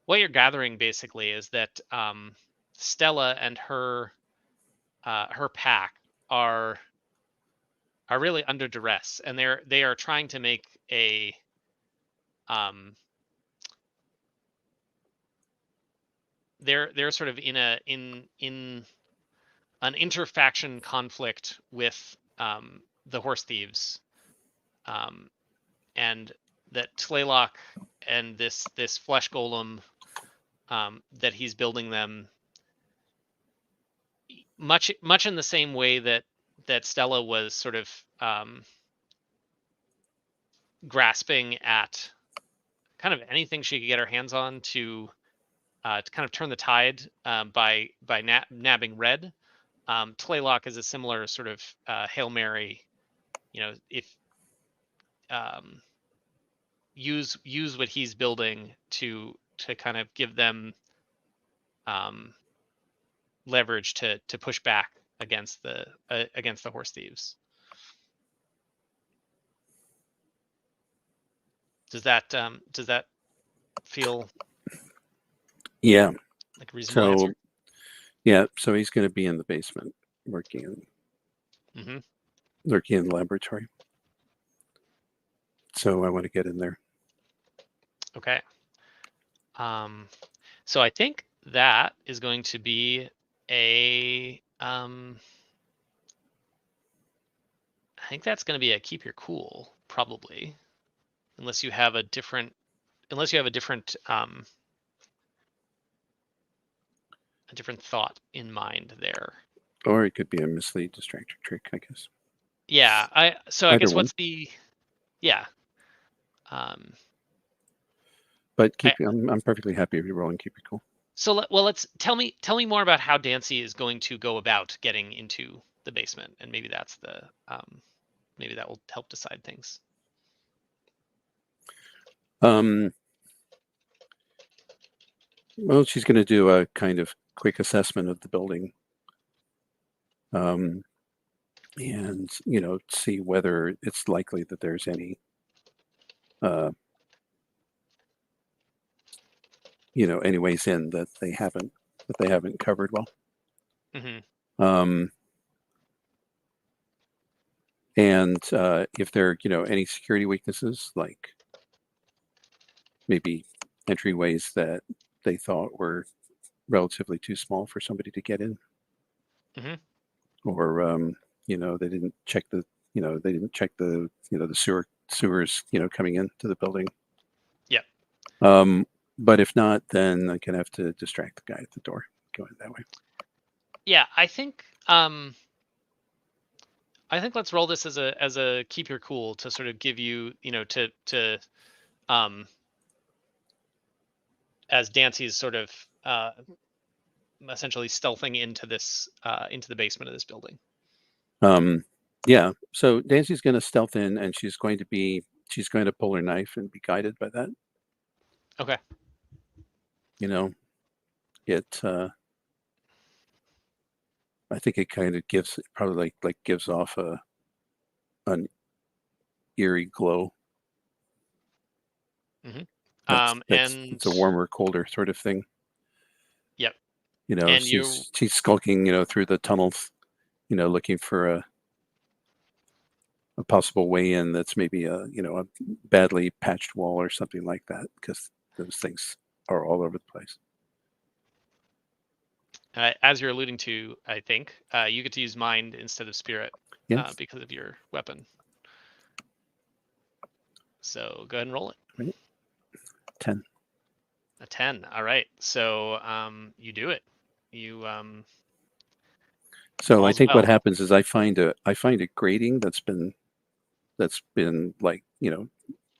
gathering basically is that Stella and her pack are really under duress, and they are trying to make a they're sort of in an interfaction conflict with the horse thieves, and that Tlaylock and this flesh golem that he's building them much in the same way that Stella was sort of grasping at kind of anything she could get her hands on to kind of turn the tide by nabbing Red. Tlaylock is a similar sort of Hail Mary, if use what he's building to kind of give them leverage to push back against the horse thieves. Does that feel Yeah. like a reasonable answer? Yeah, so he's going to be in the basement working in the laboratory. So I want to get in there. Okay. So I think that is going to be a I think that's going to be a keep your cool, probably, unless you have a different unless you have a different thought in mind there. Or it could be a mislead distractor trick, I guess. Yeah, I Either guess one. what's the yeah. But I'm perfectly happy if you roll and keep it cool. So let's tell me more about how Dancy is going to go about getting into the basement, and maybe that's the maybe that will help decide things. Well, she's going to do a kind of quick assessment of the building, and see whether it's likely that there's any any ways in that they haven't covered well. Mm-hmm. And if there are any security weaknesses, like maybe entryways that they thought were relatively too small for somebody to get in, or they didn't check the the sewers coming into the building. Yeah. But if not, then I'm gonna have to distract the guy at the door going that way. Yeah, I think let's roll this as a keep your cool to sort of give you to as Dancy's sort of essentially stealthing into this into the basement of this building. Yeah. So Dancy's going to stealth in, and she's going to pull her knife and be guided by that. Okay. It. I think it kind of gives gives off an eerie glow. Mm-hmm. It's a warmer, colder sort of thing. Yep. And she's skulking, through the tunnels, looking for a possible way in that's maybe a badly patched wall or something like that, because those things are all over the place. As you're alluding to, I think you get to use mind instead of spirit because of your weapon. So go ahead and roll it. Right. 10. A 10. All right. So you do it. You So I think what happens is I find a grating that's been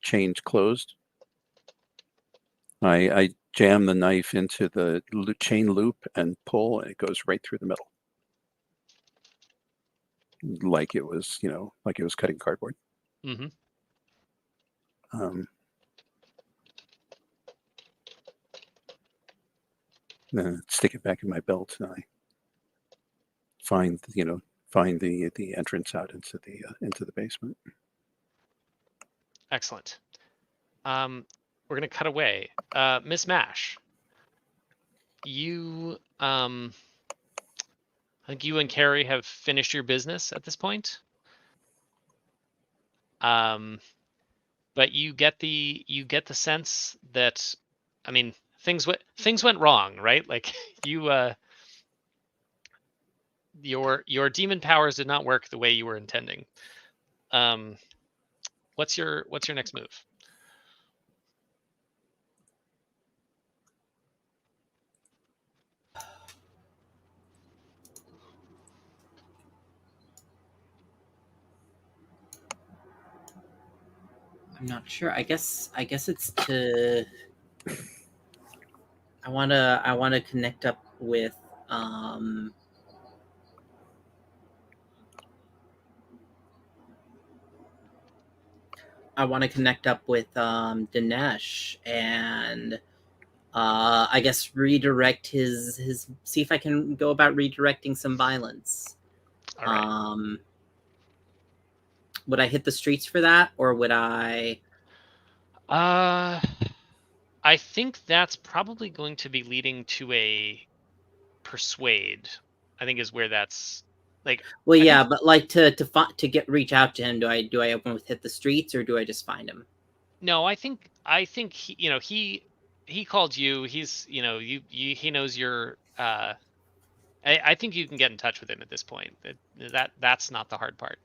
chained closed. I jam the knife into the chain loop and pull, and it goes right through the middle, like it was cutting cardboard. Mm-hmm. Then stick it back in my belt, and I find the entrance out into the basement. Excellent. We're gonna cut away. Miss Mash, you I think you and Carrie have finished your business at this point. But you get the sense that, I mean, things went wrong, right? Like your demon powers did not work the way you were intending. What's your next move? I'm not sure. I guess it's to. I wanna connect up with Dinesh and I guess redirect his see if I can go about redirecting some violence. All right. Would I hit the streets for that, or would I? I think that's probably going to be leading to a persuade. I think is where that's like. Well, yeah, but like to reach out to him, do I open with hit the streets, or do I just find him? No, I think he called you. He's he knows you're. I think you can get in touch with him at this point. That's not the hard part.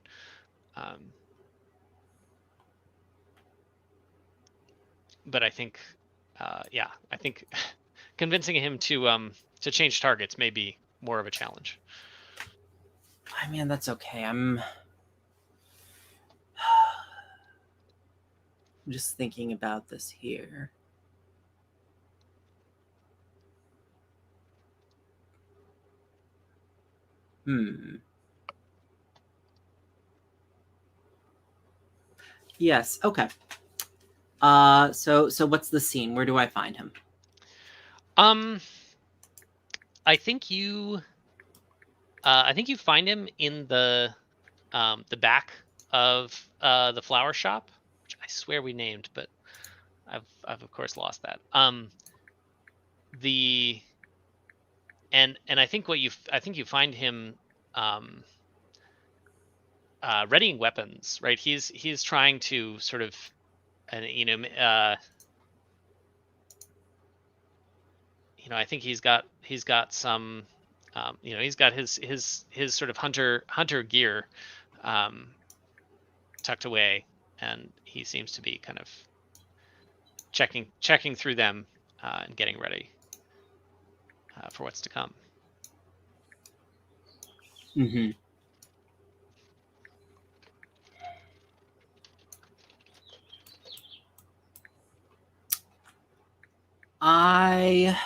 but I think, yeah, I think convincing him to change targets may be more of a challenge. I mean, that's okay. I'm just thinking about this here. Yes, okay. So what's the scene? Where do I find him? I think you find him in the back of the flower shop, which I swear we named, but I've of course lost that. The and I think I think you find him readying weapons, right? He's trying to sort of, and I think he's got some, he's got his sort of hunter gear tucked away, and he seems to be kind of checking through them and getting ready for what's to come. Mm-hmm. I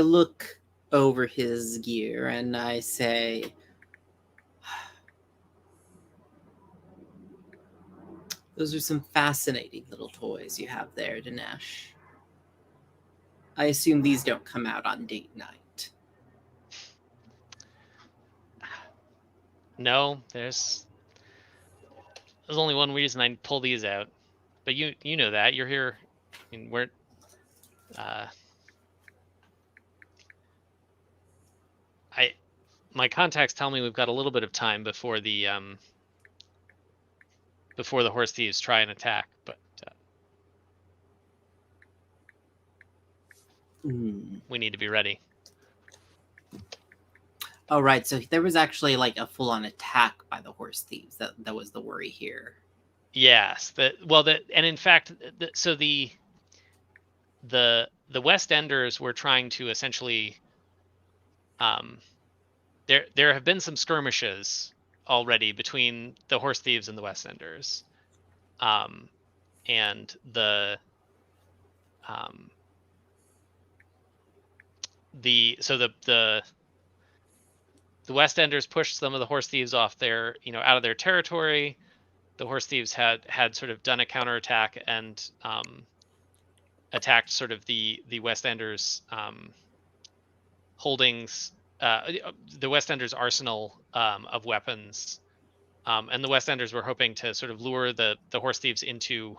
look over his gear and I say, those are some fascinating little toys you have there, Dinesh. I assume these don't come out on date night. No, there's only one reason I pull these out, but you know that you're here. I mean, we're my contacts tell me we've got a little bit of time before the horse thieves try and attack, but we need to be ready. Oh, right. So there was actually like a full-on attack by the horse thieves. That was the worry here. Yes. And in fact, the West Enders were trying to essentially, there have been some skirmishes already between the horse thieves and the West Enders, and the West Enders pushed some of the horse thieves off their, out of their territory. The horse thieves had sort of done a counterattack and attacked sort of the West Enders holdings, the West Enders arsenal of weapons, and the West Enders were hoping to sort of lure the horse thieves into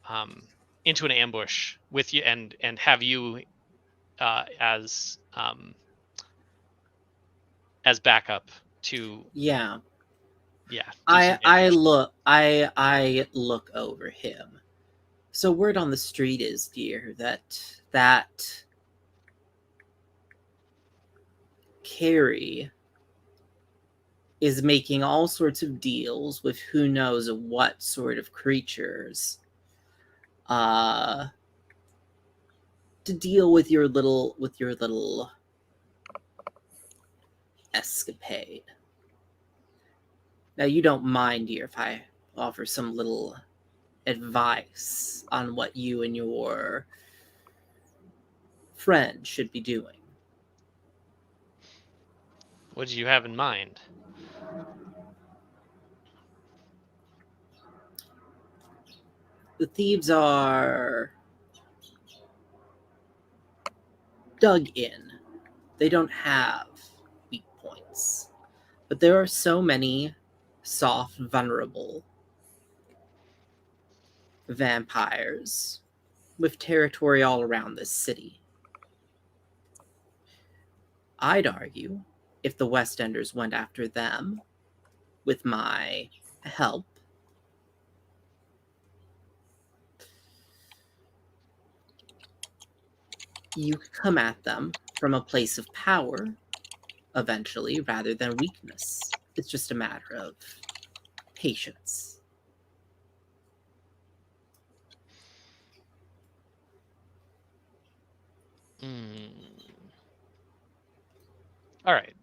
an ambush with you and have you as backup to yeah yeah. I look over him. So word on the street is, dear, that Carrie is making all sorts of deals with who knows what sort of creatures to deal with your little escapade. Now, you don't mind, dear, if I offer some little advice on what you and your friend should be doing. What did you have in mind? The thieves are dug in. They don't have weak points. But there are so many soft, vulnerable vampires with territory all around this city. I'd argue if the West Enders went after them with my help, you come at them from a place of power eventually rather than weakness. It's just a matter of patience. All right.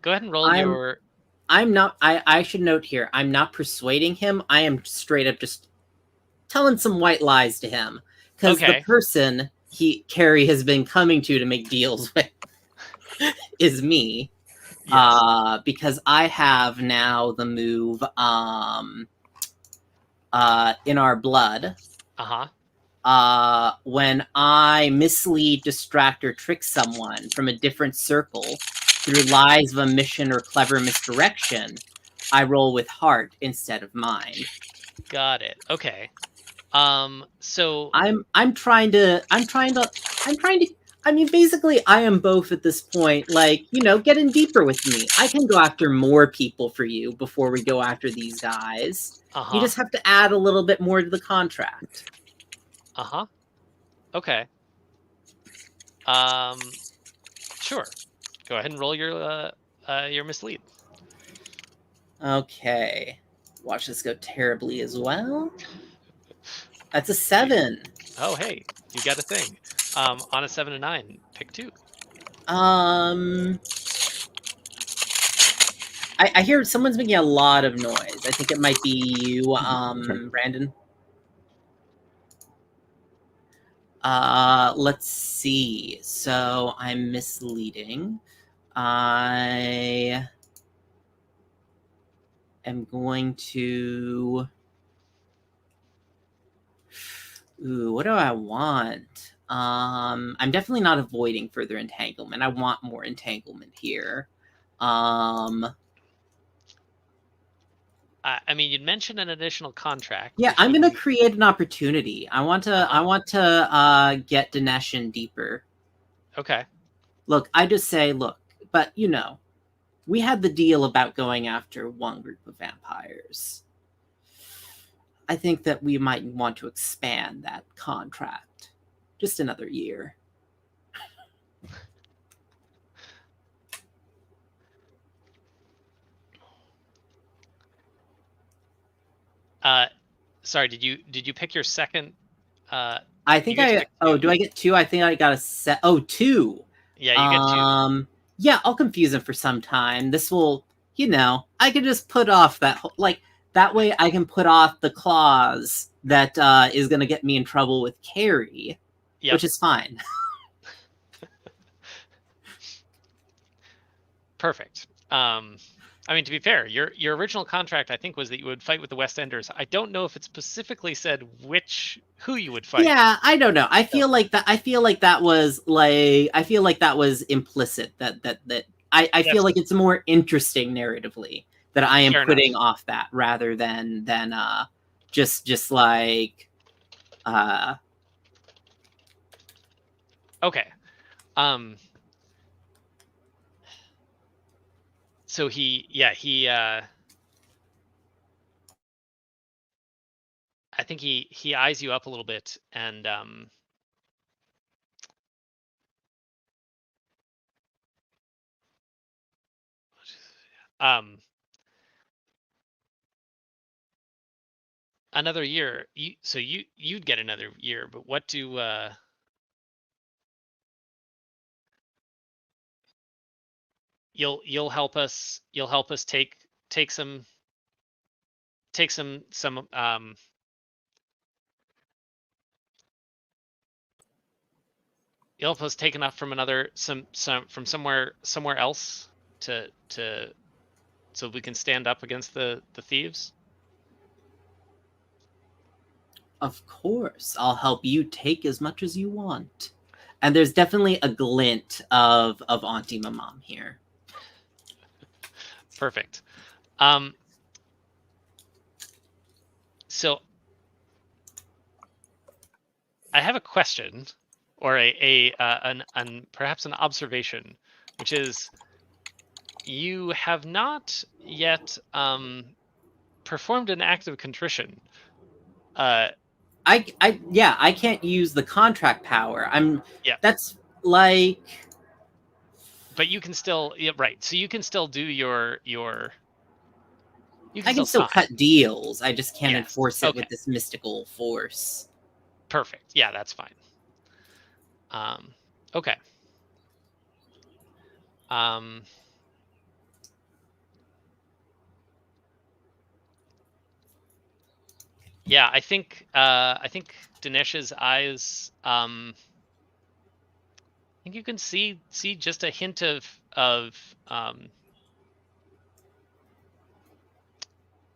Go ahead and roll your. I'm not. I should note here. I'm not persuading him. I am straight up just telling some white lies to him because the person Carrie has been coming to make deals with is me. Yes. Because I have now the move in our blood. When I mislead, distract, or trick someone from a different circle through lies of omission or clever misdirection, I roll with heart instead of mind. Got it. Okay. So I'm trying to. I mean, basically, I am both at this point. Like, getting deeper with me. I can go after more people for you before we go after these guys. You just have to add a little bit more to the contract. Okay. Sure. Go ahead and roll your mislead. Okay. Watch this go terribly as well. That's a 7. Oh, hey, you got a thing. On a 7 to 9, pick 2. I hear someone's making a lot of noise. I think it might be you, Brandon. Let's see. So I'm misleading. I am going to... Ooh, what do I want? I'm definitely not avoiding further entanglement. I want more entanglement here. I mean, you'd mentioned an additional contract. Yeah, I'm going to create an opportunity. I want to get Dinesh in deeper. Okay. Look, I just say, but we had the deal about going after one group of vampires. I think that we might want to expand that contract. Just another year. Sorry, did you pick your second? I think do I get 2? I think I got a set. Oh, 2. Yeah, you get 2. Yeah, I'll confuse him for some time. This will, I can just put off that that way I can put off the clause that is going to get me in trouble with Carrie, which is fine. Perfect. I mean, to be fair, your original contract, I think, was that you would fight with the West Enders. I don't know if it specifically said who you would fight. Yeah, I don't know. I feel like that was implicit. I feel like it's more interesting narratively that I am putting off that rather than just like. Okay. So he I think he eyes you up a little bit and another year. You'd get another year, but what do you'll help us take some you'll help us take enough from from somewhere else to so we can stand up against the thieves. Of course, I'll help you take as much as you want. And there's definitely a glint of Auntie Mamam here. Perfect. So I have a question, or perhaps an observation, which is you have not yet performed an act of contrition. I can't use the contract power. Yeah. That's like. But you can still, yeah, right. So you can still do your. You can I can still still sign. cut deals. I just can't Yes. enforce it Okay. with this mystical force. Perfect. Yeah, that's fine. Okay. Yeah, I think Dinesh's eyes. I think you can see just a hint of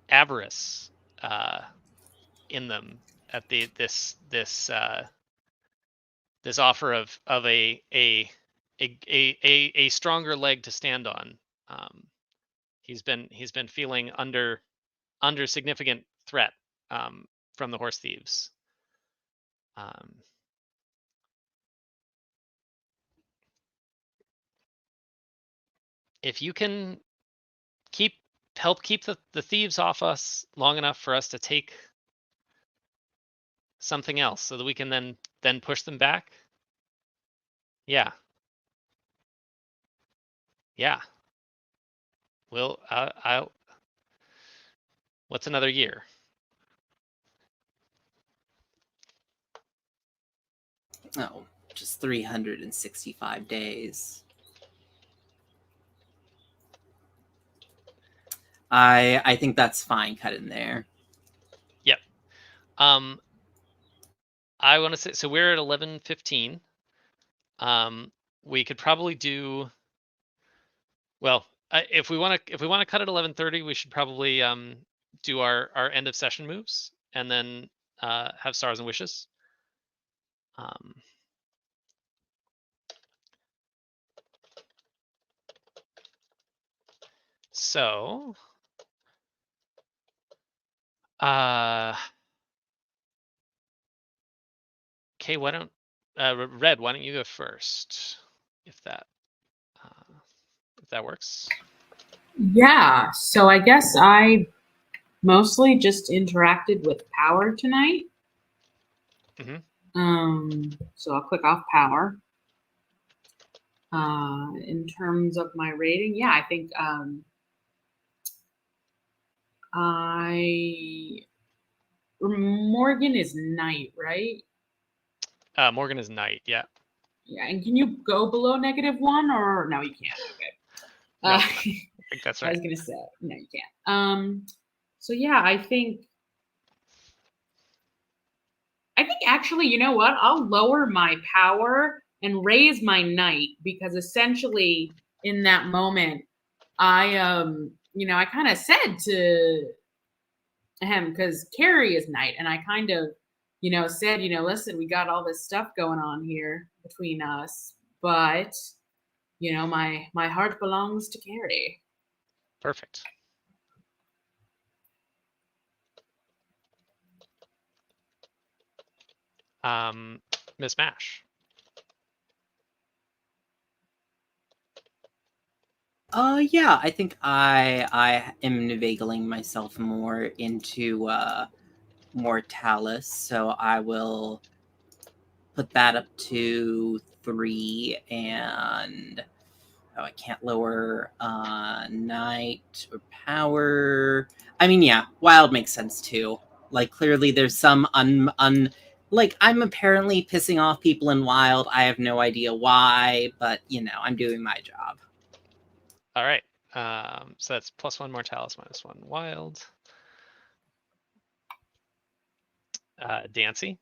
avarice in them at this offer of a stronger leg to stand on. He's been feeling under significant threat from the horse thieves. If you can help keep the thieves off us long enough for us to take something else so that we can then push them back. Yeah. Well, I'll. What's another year? Oh, just 365 days. I think that's fine. Cut in there. Yep. I want to say, so we're at 11:15. We could probably do. Well, if we want to cut at 11:30, we should probably do our end of session moves and then have stars and wishes. So, okay, why don't Red? Why don't you go first, if that works? Yeah, so I guess I mostly just interacted with power tonight. So I'll click off power. In terms of my rating, yeah, I think Morgan is knight, right? Morgan is knight, yeah. Yeah, and can you go below -1 or no? You can't. Okay. No, I think that's right. I was gonna say no, you can't. So yeah, I think actually, you know what? I'll lower my power and raise my knight because essentially in that moment, I I kind of said to him because Carrie is knight, and I kind of said, listen, we got all this stuff going on here between us, but my heart belongs to Carrie. Perfect. Miss Mash. Yeah, I think I am inveigling myself more into Mortalis, so I will put that up to 3, and I can't lower Knight or Power. I mean, yeah, Wild makes sense too. Like, clearly there's some like, I'm apparently pissing off people in Wild. I have no idea why, but, I'm doing my job. All right. So that's +1 Mortalis, -1 Wild. Dancy.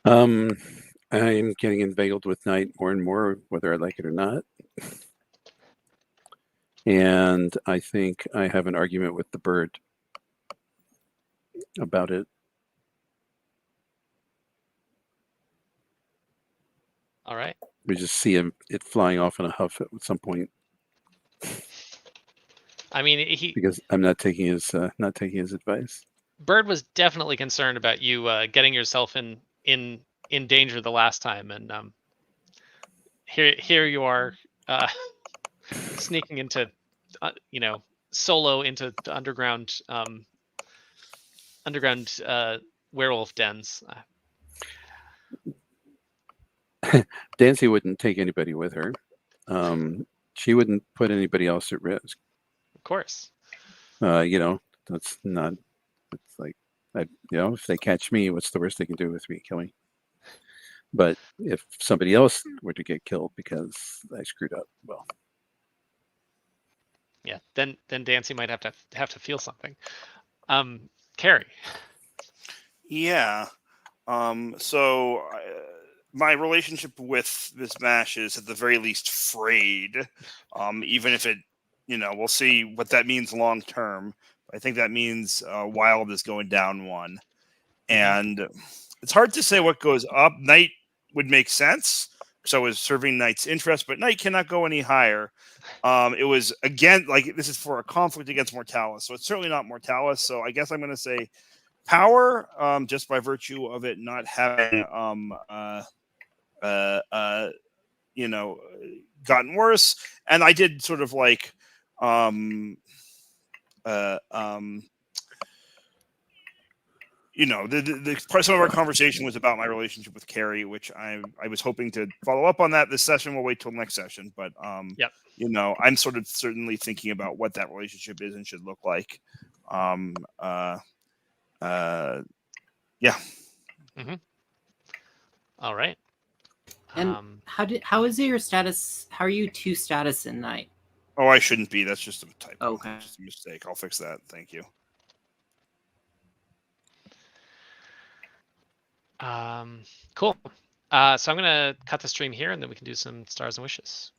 I'm getting inveigled with Knight more and more, whether I like it or not. And I think I have an argument with the bird about it. All right. We just see it flying off in a huff at some point. I mean, because I'm not taking his advice. Bird was definitely concerned about you getting yourself in danger the last time, and here you are sneaking into solo into the underground underground werewolf dens. Dancy wouldn't take anybody with her. She wouldn't put anybody else at risk. Of course. You know, that's not. It's like, if they catch me, what's the worst they can do with me? Kill me. But if somebody else were to get killed because I screwed up, well, Yeah. Then Dancy might have to feel something. Carrie. Yeah. So my relationship with Miss Mash is at the very least frayed. Even if it, we'll see what that means long term. I think that means Wild is going down one, and it's hard to say what goes up. Knight would make sense, so is serving Knight's interest, but Knight cannot go any higher. It was again this is for a conflict against Mortalis, so it's certainly not Mortalis. So I guess I'm going to say power, just by virtue of it not having gotten worse. And I did sort of some of our conversation was about my relationship with Carrie, which I was hoping to follow up on that this session. We'll wait till next session, but Yep. I'm sort of certainly thinking about what that relationship is and should look like. Yeah. All right. And how is your status? How are you 2 status in Knight? Oh, I shouldn't be. That's just a typo. Okay. Just a mistake. I'll fix that. Thank you. Cool. So I'm gonna cut the stream here, and then we can do some stars and wishes.